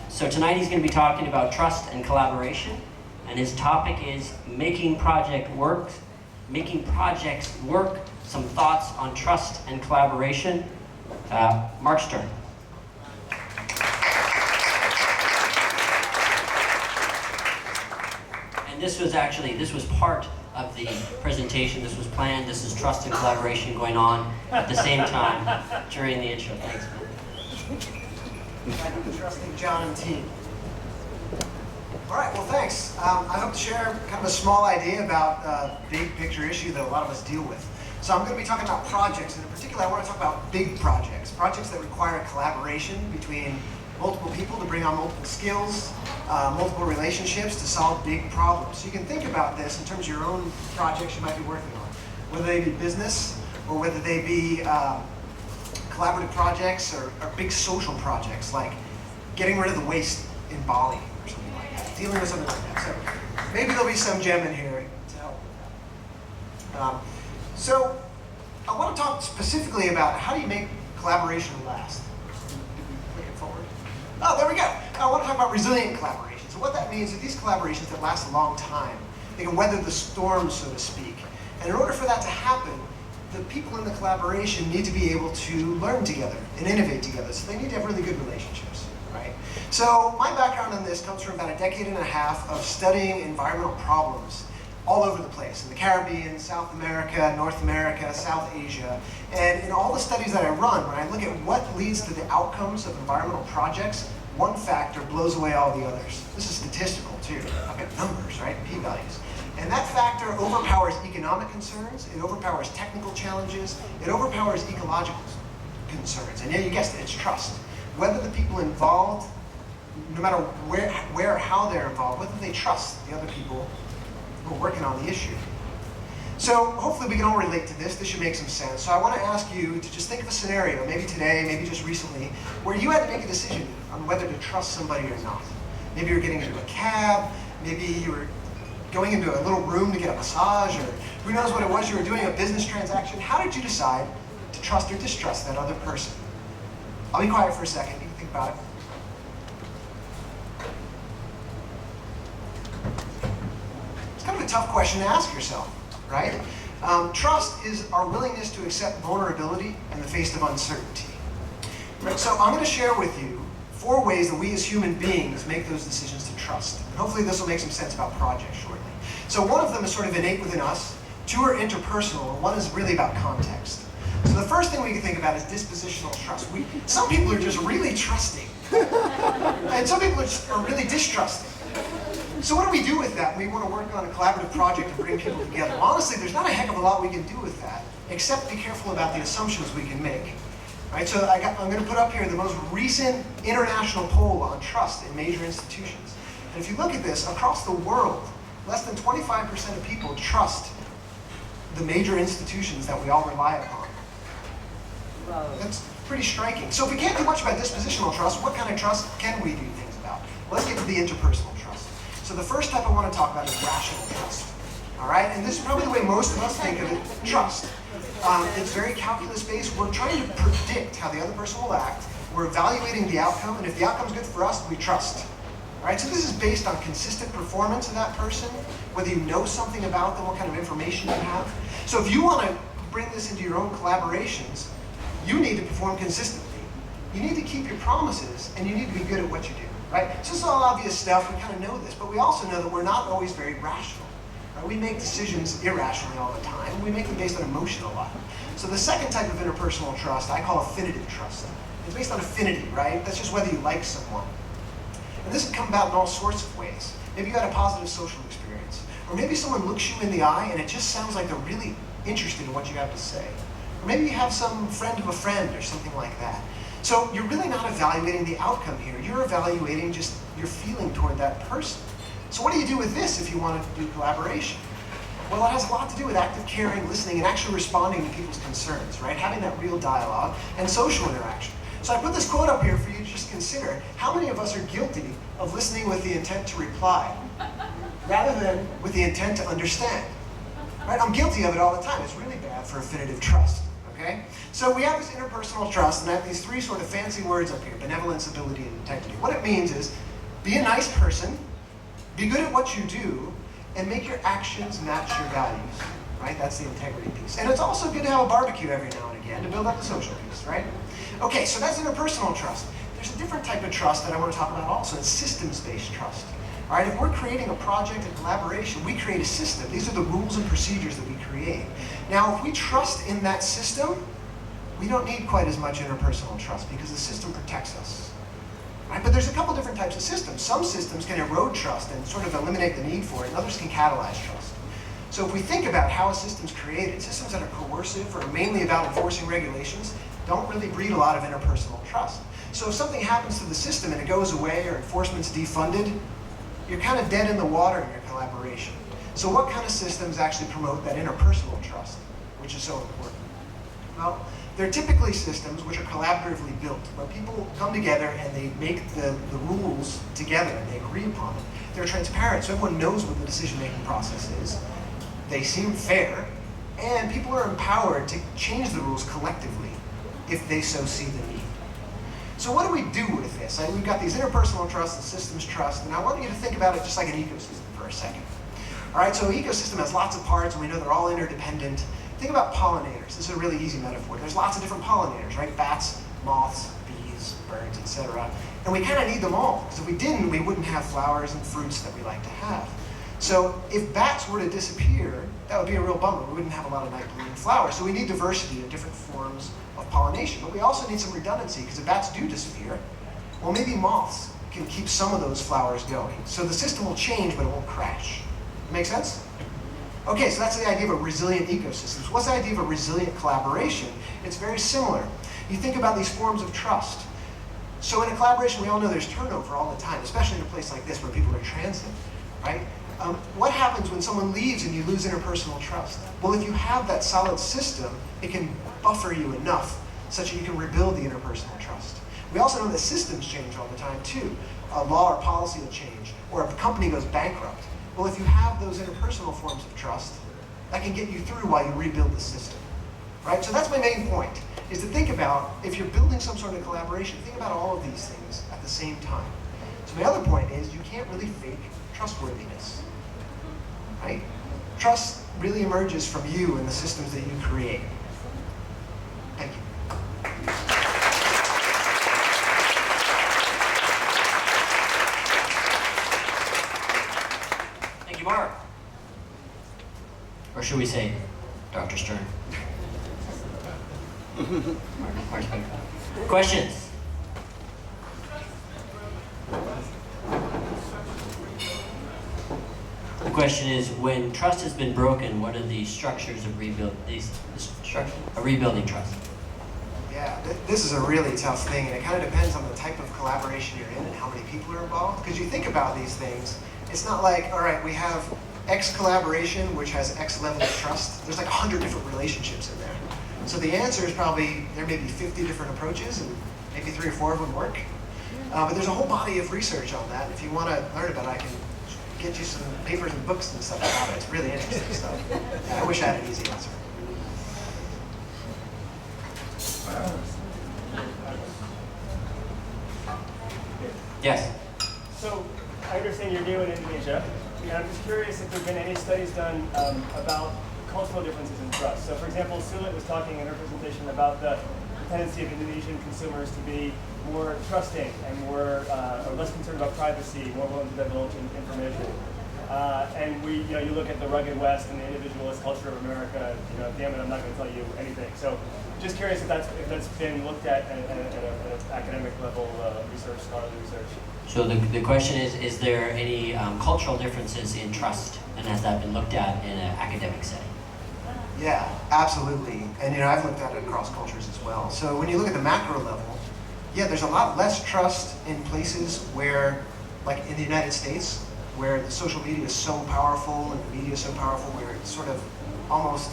So tonight he's going to be talking about trust and collaboration, and his topic is making projects work, some thoughts on trust and collaboration. Mark Stern. And this was part of the presentation. This was planned. This is trust and collaboration going on at the same time during the intro. Thanks, man. Thank you for trusting John and team. All right, well, thanks. I hope to share kind of a small idea about a big picture issue that a lot of us deal with. So I'm going to be talking about projects, and in particular, I want to talk about big projects that require collaboration between multiple people to bring on multiple skills, multiple relationships to solve big problems. So you can think about this in terms of your own projects you might be working on, whether they be business or whether they be collaborative projects or big social projects like getting rid of the waste in Bali or something like that, dealing with something like that. So maybe there'll be some gem in here to help with that. So I want to talk specifically about how do you make collaboration last. Did we click it forward? Oh, there we go. I want to talk about resilient collaboration. So what that means is these collaborations that last a long time, they can weather the storm, so to speak. And in order for that to happen, the people in the collaboration need to be able to learn together and innovate together. So they need to have really good relationships, right? So my background on this comes from about a decade and a half of studying environmental problems all over the place, in the Caribbean, South America, North America, South Asia. And in all the studies that I run, when I look at what leads to the outcomes of environmental projects, one factor blows away all the others. This is statistical too. I've got numbers, right? P-values. And that factor overpowers economic concerns, it overpowers technical challenges, it overpowers ecological concerns. And yeah, you guessed it, it's trust. Whether the people involved, no matter where or how they're involved, whether they trust the other people who are working on the issue. So hopefully we can all relate to this. This should make some sense. So I want to ask you to just think of a scenario, maybe today, maybe just recently, where you had to make a decision on whether to trust somebody or not. Maybe you were getting into a cab, maybe you were going into a little room to get a massage, or who knows what it was, you were doing a business transaction. How did you decide to trust or distrust that other person? I'll be quiet for a second, you can think about it. It's kind of a tough question to ask yourself, right? Trust is our willingness to accept vulnerability in the face of uncertainty. Right? So I'm going to share with you 4 ways that we as human beings make those decisions to trust. And hopefully this will make some sense about projects shortly. So one of them is sort of innate within us, 2 are interpersonal, and 1 is really about context. So the first thing we can think about is dispositional trust. Some people are just really trusting, and some people are really distrusting. So what do we do with that when we want to work on a collaborative project and bring people together? Well, honestly, there's not a heck of a lot we can do with that, except be careful about the assumptions we can make. Right, so I'm going to put up here the most recent international poll on trust in major institutions. And if you look at this, across the world, less than 25% of people trust the major institutions that we all rely upon. That's pretty striking. So if we can't do much about dispositional trust, what kind of trust can we do things about? Well, let's get to the interpersonal trust. So the first type I want to talk about is rational trust. All right, and this is probably the way most of us think of it, trust. It's very calculus-based. We're trying to predict how the other person will act. We're evaluating the outcome, and if the outcome's good for us, we trust. All right, so this is based on consistent performance of that person, whether you know something about them, what kind of information you have. So if you want to bring this into your own collaborations, you need to perform consistently. You need to keep your promises, and you need to be good at what you do. Right? So this is all obvious stuff. We kind of know this, but we also know that we're not always very rational. We make decisions irrationally all the time. We make them based on emotion a lot. So the second type of interpersonal trust I call affinitive trust. It's based on affinity, right? That's just whether you like someone. And this can come about in all sorts of ways. Maybe you had a positive social experience. Or maybe someone looks you in the eye and it just sounds like they're really interested in what you have to say. Or maybe you have some friend of a friend or something like that. So you're really not evaluating the outcome here. You're evaluating just your feeling toward that person. So what do you do with this if you want to do collaboration? Well, it has a lot to do with active caring, listening, and actually responding to people's concerns, right? Having that real dialogue and social interaction. So I put this quote up here for you to just consider. How many of us are guilty of listening with the intent to reply, rather than with the intent to understand? Right? I'm guilty of it all the time. It's really bad for affinitive trust, okay? So we have this interpersonal trust, and I have these 3 sort of fancy words up here: benevolence, ability, and integrity. What it means is, be a nice person, be good at what you do, and make your actions match your values, right? That's the integrity piece. And it's also good to have a barbecue every now and again to build up the social piece, right? Okay, so that's interpersonal trust. There's a different type of trust that I want to talk about also. It's systems-based trust, All right, if we're creating a project in collaboration, we create a system. These are the rules and procedures that we create. Now, if we trust in that system, we don't need quite as much interpersonal trust because the system protects us. Right? But there's a couple different types of systems. Some systems can erode trust and sort of eliminate the need for it, and others can catalyze trust. So if we think about how a system's created, systems that are coercive or mainly about enforcing regulations don't really breed a lot of interpersonal trust. So if something happens to the system and it goes away or enforcement's defunded, you're kind of dead in the water in your collaboration. So what kind of systems actually promote that interpersonal trust, which is so important? Well, they're typically systems which are collaboratively built, where people come together and they make the rules together and they agree upon it. They're transparent, so everyone knows what the decision-making process is. They seem fair, and people are empowered to change the rules collectively if they so see the need. So what do we do with this? We've got these interpersonal trust and systems trust, and I want you to think about it just like an ecosystem for a second. All right, so an ecosystem has lots of parts, and we know they're all interdependent. Think about pollinators. This is a really easy metaphor. There's lots of different pollinators, right? Bats, moths, bees, birds, etc. And we kind of need them all, because if we didn't, we wouldn't have flowers and fruits that we like to have. So if bats were to disappear, that would be a real bummer. We wouldn't have a lot of night-blooming flowers. So we need diversity of different forms of pollination. But we also need some redundancy, because if bats do disappear, well, maybe moths can keep some of those flowers going. So the system will change, but it won't crash. Make sense? Okay, so that's the idea of a resilient ecosystem. What's the idea of a resilient collaboration? It's very similar. You think about these forms of trust. So in a collaboration, we all know there's turnover all the time, especially in a place like this where people are transit, right? What happens when someone leaves and you lose interpersonal trust? Well, if you have that solid system, it can buffer you enough such that you can rebuild the interpersonal trust. We also know that systems change all the time too. A law or policy will change, or a company goes bankrupt. Well, if you have those interpersonal forms of trust, that can get you through while you rebuild the system, right? So that's my main point, is to think about, if you're building some sort of collaboration, think about all of these things at the same time. So my other point is, you can't really fake trustworthiness, right? Trust really emerges from you and the systems that you create. Thank you. Thank you, Mark. Or should we say, Dr. Stern? Mark's back. Questions? The question is, when trust has been broken, what are the structures of rebuilding trust? Yeah, this is a really tough thing, and it kind of depends on the type of collaboration you're in and how many people are involved. Because you think about these things, it's not like, all right, we have X collaboration, which has X level of trust. There's like 100 different relationships in there. So the answer is probably, there may be 50 different approaches, and maybe 3 or 4 of them work. But there's a whole body of research on that. If you want to learn about it, I can get you some papers and books and stuff about it. It's really interesting stuff. Yeah, I wish I had an easy answer. Yes? So, I understand you're new in Indonesia, and I'm just curious if there have been any studies done about cultural differences in trust. So, for example, Sulit was talking in her presentation about the tendency of Indonesian consumers to be more trusting and more or less concerned about privacy, more willing to divulge information. And you look at the rugged West and the individualist culture of America. Damn it, I'm not going to tell you anything. So, just curious if that's been looked at an academic level, research, scholarly research. So the question is there any cultural differences in trust, and has that been looked at in an academic setting? Yeah, absolutely. And I've looked at it across cultures as well. So when you look at the macro level, yeah, there's a lot less trust in places where, like in the United States, where the social media is so powerful and the media is so powerful, where it's sort of almost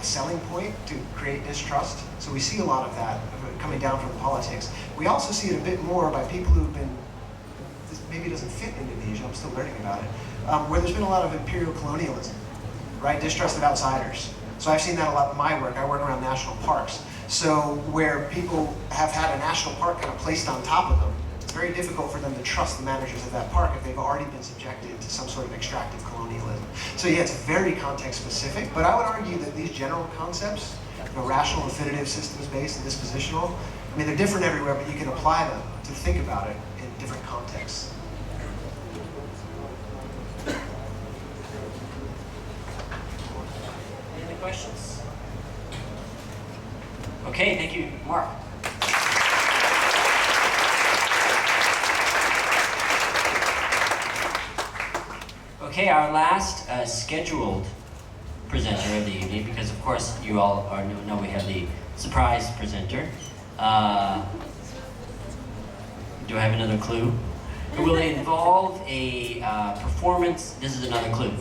a selling point to create distrust. So we see a lot of that coming down from politics. We also see it a bit more by people who've been, this maybe doesn't fit Indonesia, I'm still learning about it, where there's been a lot of imperial colonialism, right? Distrust of outsiders. So I've seen that a lot in my work. I work around national parks. So where people have had a national park kind of placed on top of them, it's very difficult for them to trust the managers of that park if they've already been subjected to some sort of extractive colonialism. So yeah, it's very context specific, but I would argue that these general concepts, rational, affinitive, systems-based, and dispositional, I mean, they're different everywhere, but you can apply them to think about it in different contexts. questions? Okay, thank you, Mark. Okay, our last scheduled presenter of the evening, because of course you all know we have the surprise presenter. Do I have another clue? It will involve a performance. This is another clue.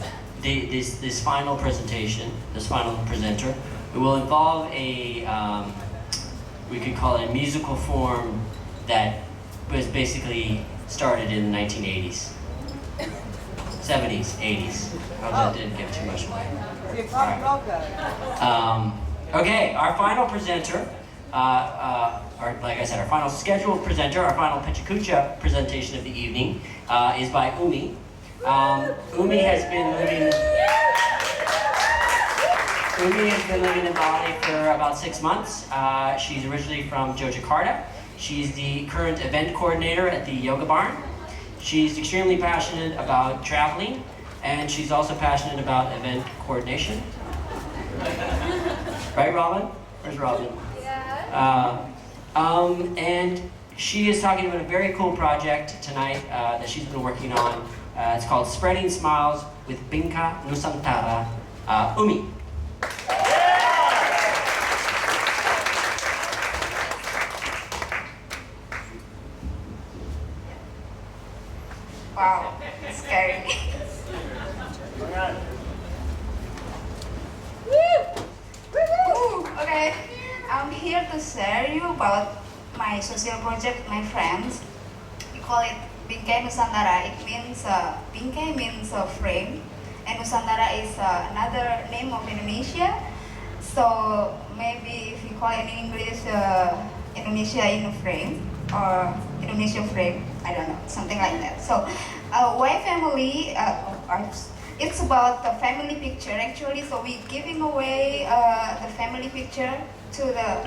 This final presentation, this final presenter, it will involve a, we could call it a musical form that was basically started in the 1980s. 70s, 80s. I hope that didn't give too much away. Right. Okay, our final presenter, or like I said, our final scheduled presenter, our final PECHA presentation of the evening is by Umi. Umi has been living in Bali for about 6 months. She's originally from Jakarta. She's the current event coordinator at the Yoga Barn. She's extremely passionate about traveling, and she's also passionate about event coordination. Right, Robin? Where's Robin? Yeah. And she is talking about a very cool project tonight that she's been working on. It's called Spreading Smiles with Bingka Nusantara. Umi. Wow, it's scary. Okay, I'm here to share you about my social project with my friends. We call it Bingkai Nusantara. It means, Bingkai means frame, and Nusantara is another name of Indonesia. So maybe if you call it in English, Indonesia in a frame, or Indonesia frame, I don't know, something like that. So, why family? It's about the family picture actually. So we giving away the family picture to the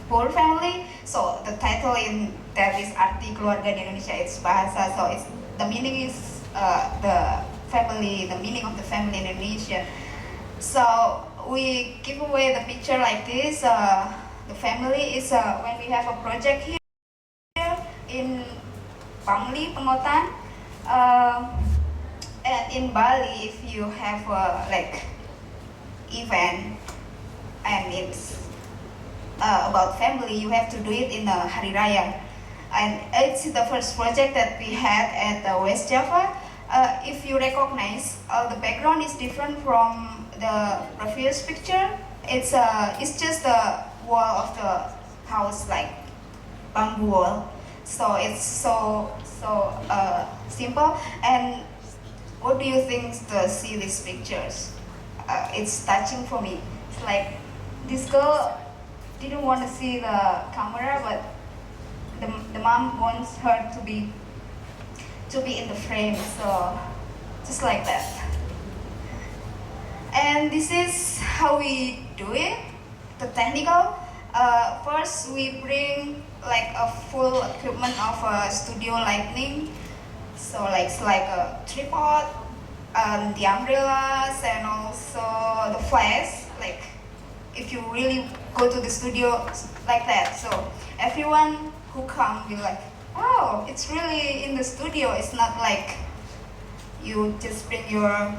whole family. So the title in that is Arti Keluarga di Indonesia. It's bahasa. So it's the meaning is the family, the meaning of the family in Indonesia. So we give away the picture like this. The family is when we have a project here in Bangli, Pengotan, and in Bali, if you have event and it's about family, you have to do it in a Hari Raya. And it's the first project that we had at West Java. If you recognize, the background is different from the previous picture. It's just the wall of the house, like bamboo wall. So it's so simple. And what do you think to see these pictures? It's touching for me. It's like this girl didn't want to see the camera, but the mom wants her to be in the frame. So just like that. And this is how we do it. The technical. First, we bring like a full equipment of studio lighting. So it's like a tripod, the umbrellas, and also the flash. Like if you really go to the studio like that, so everyone who come will like, oh, it's really in the studio. It's not like you just bring your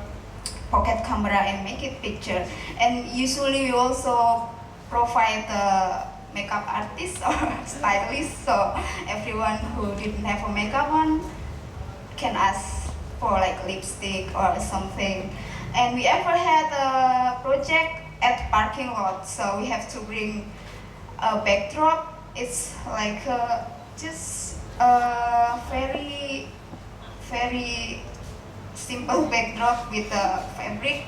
pocket camera and make it picture. And usually we also provide the makeup artist or stylist, so everyone who didn't have a makeup on can ask for like lipstick or something. And we ever had a project at parking lot, so we have to bring a backdrop. It's like just a very simple backdrop with a fabric,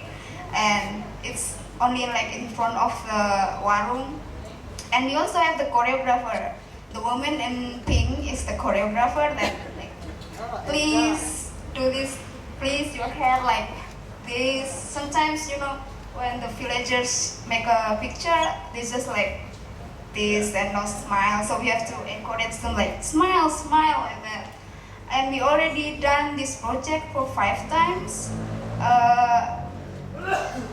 and it's only like in front of the warung. And we also have the choreographer. The woman in pink is the choreographer that like, please do this, please your hair like this. Sometimes, you know, when the villagers make a picture, they just like this and no smile. So we have to encourage them like, smile, smile, like that. And we already done this project for 5 times.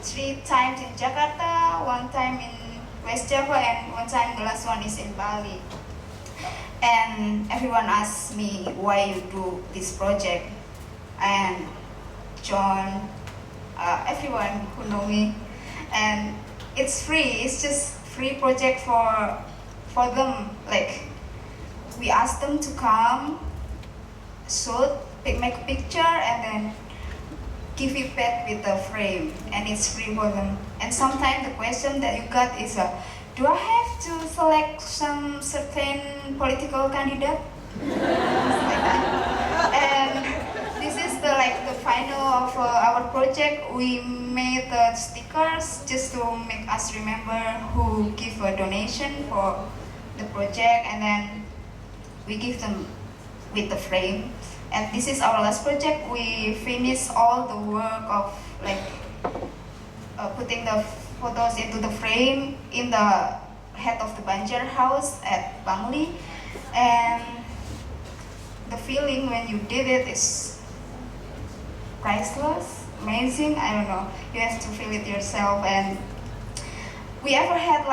3 times in Jakarta, 1 time in West Java, and 1 time the last one is in Bali. And everyone asks me why you do this project, and John, everyone who know me, and it's free. It's just free project for them. Like, we ask them to come, shoot, make a picture, and then give it back with the frame, and it's free for them. And sometimes the question that you got is, do I have to select some certain political candidate? Like that. And this is the final of our project. We made the stickers just to make us remember who give a donation for the project, and then we give them with the frame. And this is our last project. We finished all the work of putting the photos into the frame in the head of the Banjar house at Bangli. And the feeling when you did it is priceless, amazing. I don't know. You have to feel it yourself. And we ever had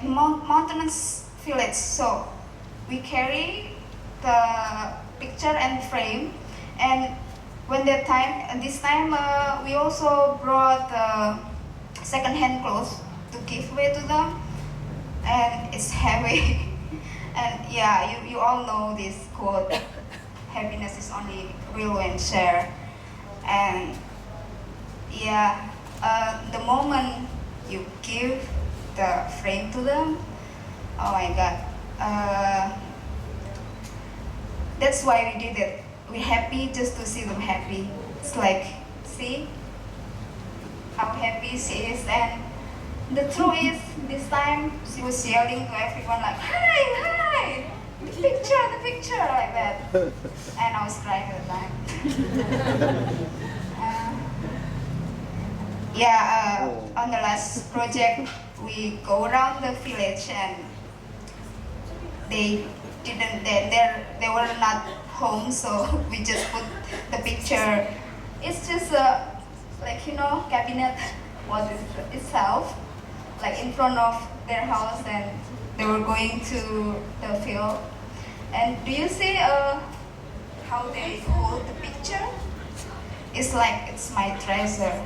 mountainous village, so we carry the picture and frame, and this time we also brought second-hand clothes to give away to them, and it's heavy. And yeah, you all know this quote, happiness is only real when shared. And yeah, the moment you give the frame to them, oh my God, that's why we did it. We're happy just to see them happy. It's like, see how happy she is. And the truth is, this time she was yelling to everyone like, hi, the picture, like that. And I was crying at the time. On the last project, we go around the village, and they were not home, so we just put the picture. It's just cabinet was itself, like in front of their house, and they were going to the field. And do you see how they hold the picture? It's like it's my treasure,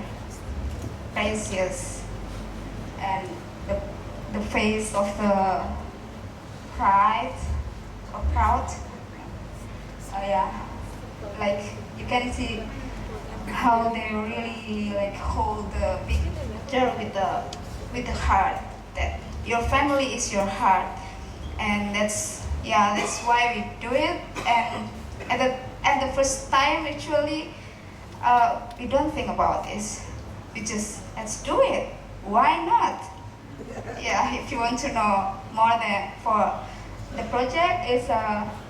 precious, and the face of the pride. Proud. Like you can see how they really hold the picture with the heart. That your family is your heart, and that's why we do it. And at the first time, actually, we don't think about this. We just let's do it. Why not? Yeah, if you want to know more for the project is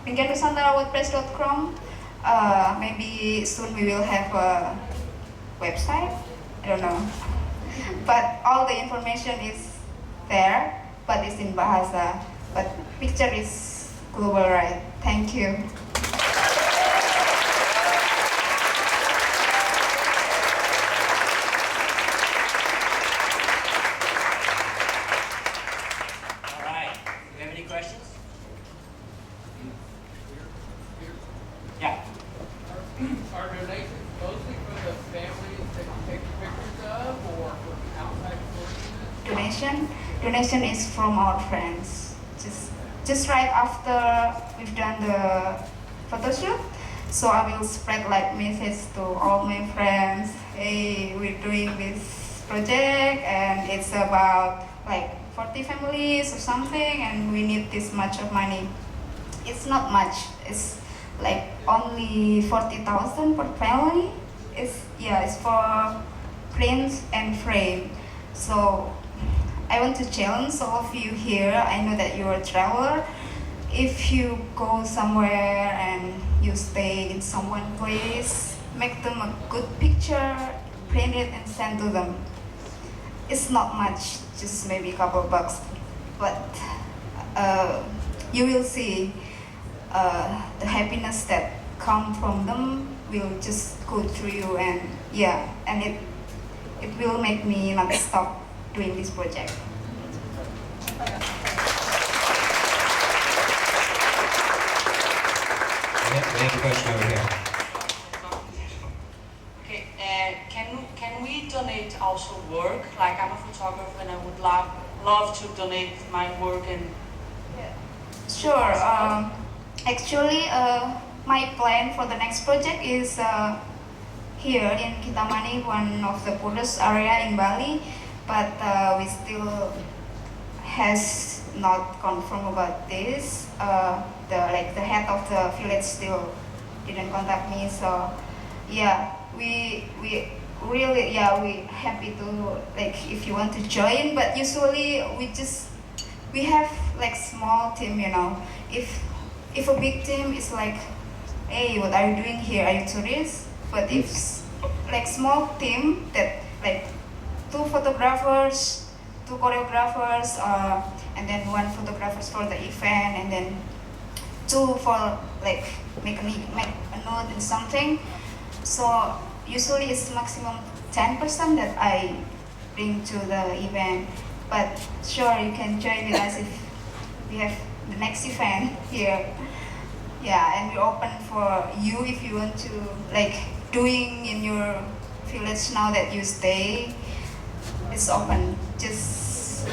PKN17 maybe soon we will have a website. I don't know. But all the information is there, but it's in Bahasa. But picture is global, right? Thank you. Are donations mostly for the families that you take pictures of, or for outside sources? Donation is from our friends. Just right after we've done the photo shoot, so I will spread message to all my friends. Hey, we're doing this project, and it's about 40 families or something, and we need this much of money. It's not much. It's only 40,000 per family. It's for prints and frame. So I want to challenge all of you here. I know that you're a traveler. If you go somewhere and you stay in someone's place, make them a good picture, print it and send to them. It's not much, just maybe a couple bucks, but you will see the happiness that come from them will just go through you, and it will make me not stop doing this project. We have a question over here. Okay, can we donate also work? Like I'm a photographer and I would love to donate my work and... Sure. Actually, my plan for the next project is here in Kintamani, one of the poorest area in Bali, but we still has not confirmed about this. The head of the village still didn't contact me, so yeah, we really we happy to if you want to join, but usually we have small team, you know. If a big team is like, hey, what are you doing here? Are you tourists? But if small team that 2 photographers, 2 choreographers, and then 1 photographers for the event, and then 2 for make a note and something. So usually it's maximum 10% that I bring to the event. But sure, you can join with us if we have the next event here. Yeah, and we're open for you if you want to doing in your village now that you stay. It's open. Just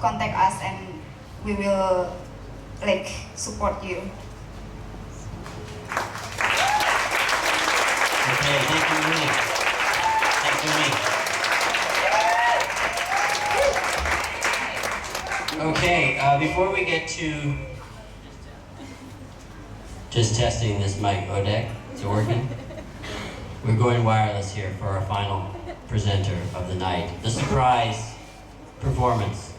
contact us and we will support you. Okay, thank you, Ruben. Thank you, Ruben. Okay, before we get to just testing this mic, Odek, is it working? We're going wireless here for our final presenter of the night, the surprise performance.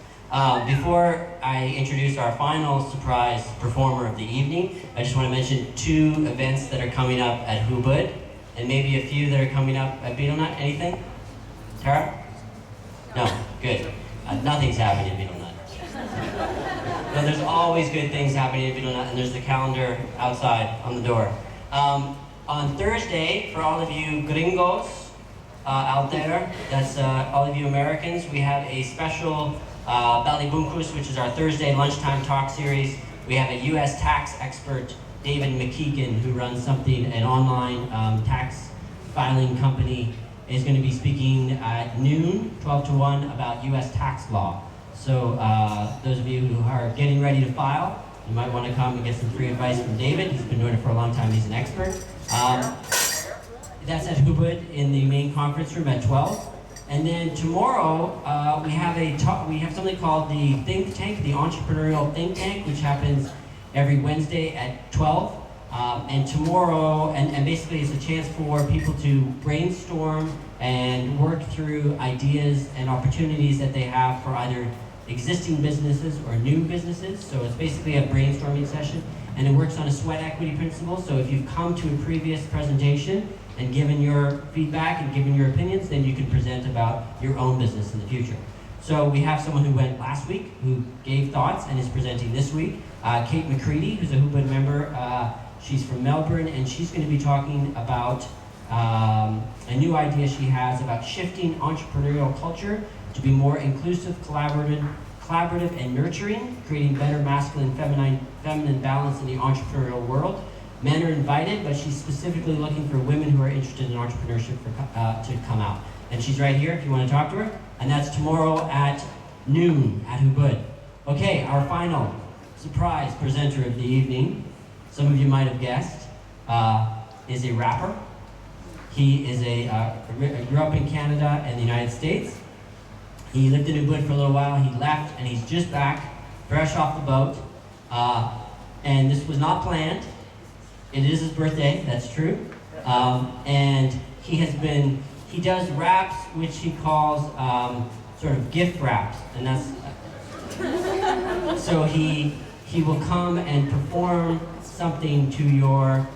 Before I introduce our final surprise performer of the evening, I just want to mention 2 events that are coming up at ubud, and maybe a few that are coming up at betelNut. Anything? Tara? No, good. Nothing's happening at betelNut. No, there's always good things happening at betelNut, and there's the calendar outside on the door. On Thursday, for all of you gringos out there, that's all of you Americans, we have a special Bali Bungkus, which is our Thursday lunchtime talk series. We have a U.S. tax expert, David McKeegan, who runs an online tax filing company, is going to be speaking at noon, 12 to 1, about U.S. tax law. So those of you who are getting ready to file, you might want to come and get some free advice from David. He's been doing it for a long time. He's an expert. That's at ubud in the main conference room at 12. And then tomorrow we have something called the Think Tank, the Entrepreneurial Think Tank, which happens every Wednesday at 12. And tomorrow, and basically it's a chance for people to brainstorm and work through ideas and opportunities that they have for either existing businesses or new businesses. So it's basically a brainstorming session, and it works on a sweat equity principle. So if you've come to a previous presentation and given your feedback and given your opinions, then you can present about your own business in the future. So we have someone who went last week who gave thoughts and is presenting this week. Kate McCready, who's a ubud member. She's from Melbourne, and she's going to be talking about a new idea she has about shifting entrepreneurial culture to be more inclusive, collaborative, and nurturing, creating better masculine, feminine balance in the entrepreneurial world. Men are invited, but she's specifically looking for women who are interested in entrepreneurship to come out. And she's right here if you want to talk to her. And that's tomorrow at noon at ubud. Okay, our final surprise presenter of the evening, some of you might have guessed, is a rapper. He is grew up in Canada and the United States. He lived in ubud for a little while. He left, and he's just back, fresh off the boat. And this was not planned. It is his birthday, that's true. And he does raps, which he calls sort of gift raps, and that's, so he will come and perform something to your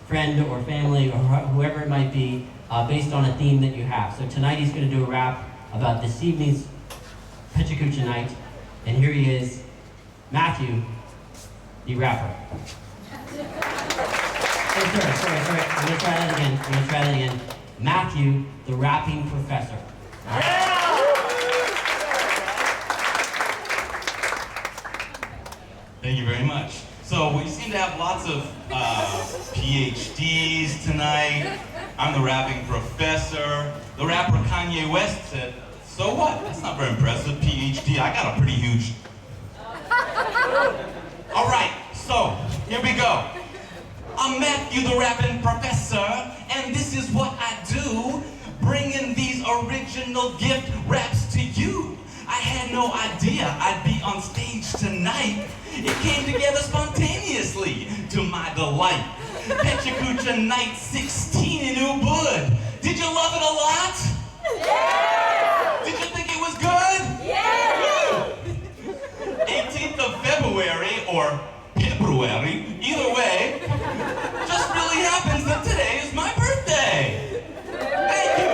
friend or family or whoever it might be, based on a theme that you have. So tonight he's going to do a rap about this evening's PECHA night, and here he is, Matthew, the rapper. Oh, sorry. I'm going to try that again. Matthew, the rapping professor. Thank you very much. So we seem to have lots of PhDs tonight. I'm the rapping professor. The rapper Kanye West said, so what? That's not very impressive, PhD. I got a pretty huge... All right, so here we go. I'm Matthew, the rapping professor, and this is what I do, bringing these original gift raps to you. I had no idea I'd be on stage tonight. It came together spontaneously, to my delight. PECHA night 16 in Ubud. Did you love it a lot? Yeah! Did you think it was good? Yeah! 18th of February, or February, either way, just really happens that today is my birthday. Thank you.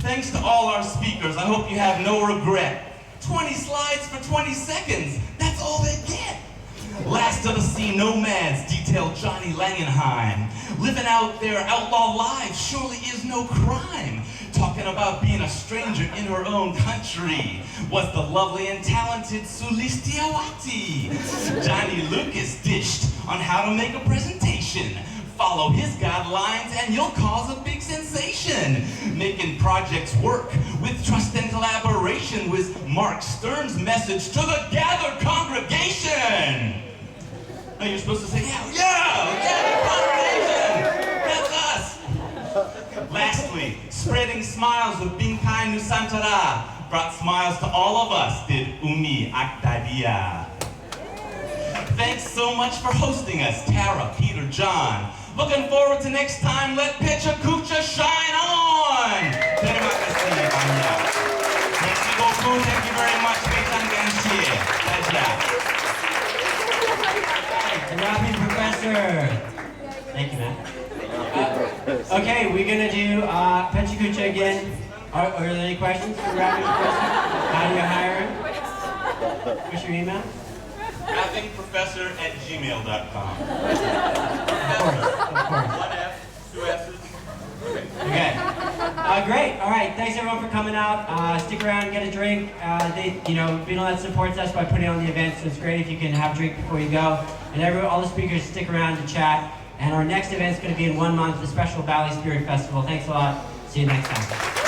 Thanks to all our speakers. I hope you have no regret. 20 slides for 20 seconds. That's all they get. Last of the sea nomads detail Johnny Langenheim. Living out their outlaw lives surely is no crime. Talking about being a stranger in her own country was the lovely and talented Sulistiawati. Johnny Lucas dished on how to make a presentation. Follow his guidelines and you'll cause a big sensation. Making projects work with trust and collaboration was Mark Stern's message to the gathered congregation. Now you're supposed to say, yeah, congregation, that's us. Lastly, spreading smiles with Bingkai Nusantara brought smiles to all of us, did Umi Aktadia. Thanks so much for hosting us, Tara, Peter, John. Looking forward to next time. Let KUCHA shine on! Terima kasih banyak. Merci beaucoup. Thank you very much. The rapping professor. Thank you, man. Okay, we're gonna do PECHA again. Are there any questions for the rapping professor? How do you hire him? What's your email? rappingprofessor@gmail.com. Of course. One F, two S's. Okay. Great. All right. Thanks everyone for coming out. Stick around, get a drink. betelNut supports us by putting on the event, so it's great if you can have a drink before you go. And all the speakers stick around to chat. And our next event is going to be in 1 month, the special Bali Spirit Festival. Thanks a lot. See you next time.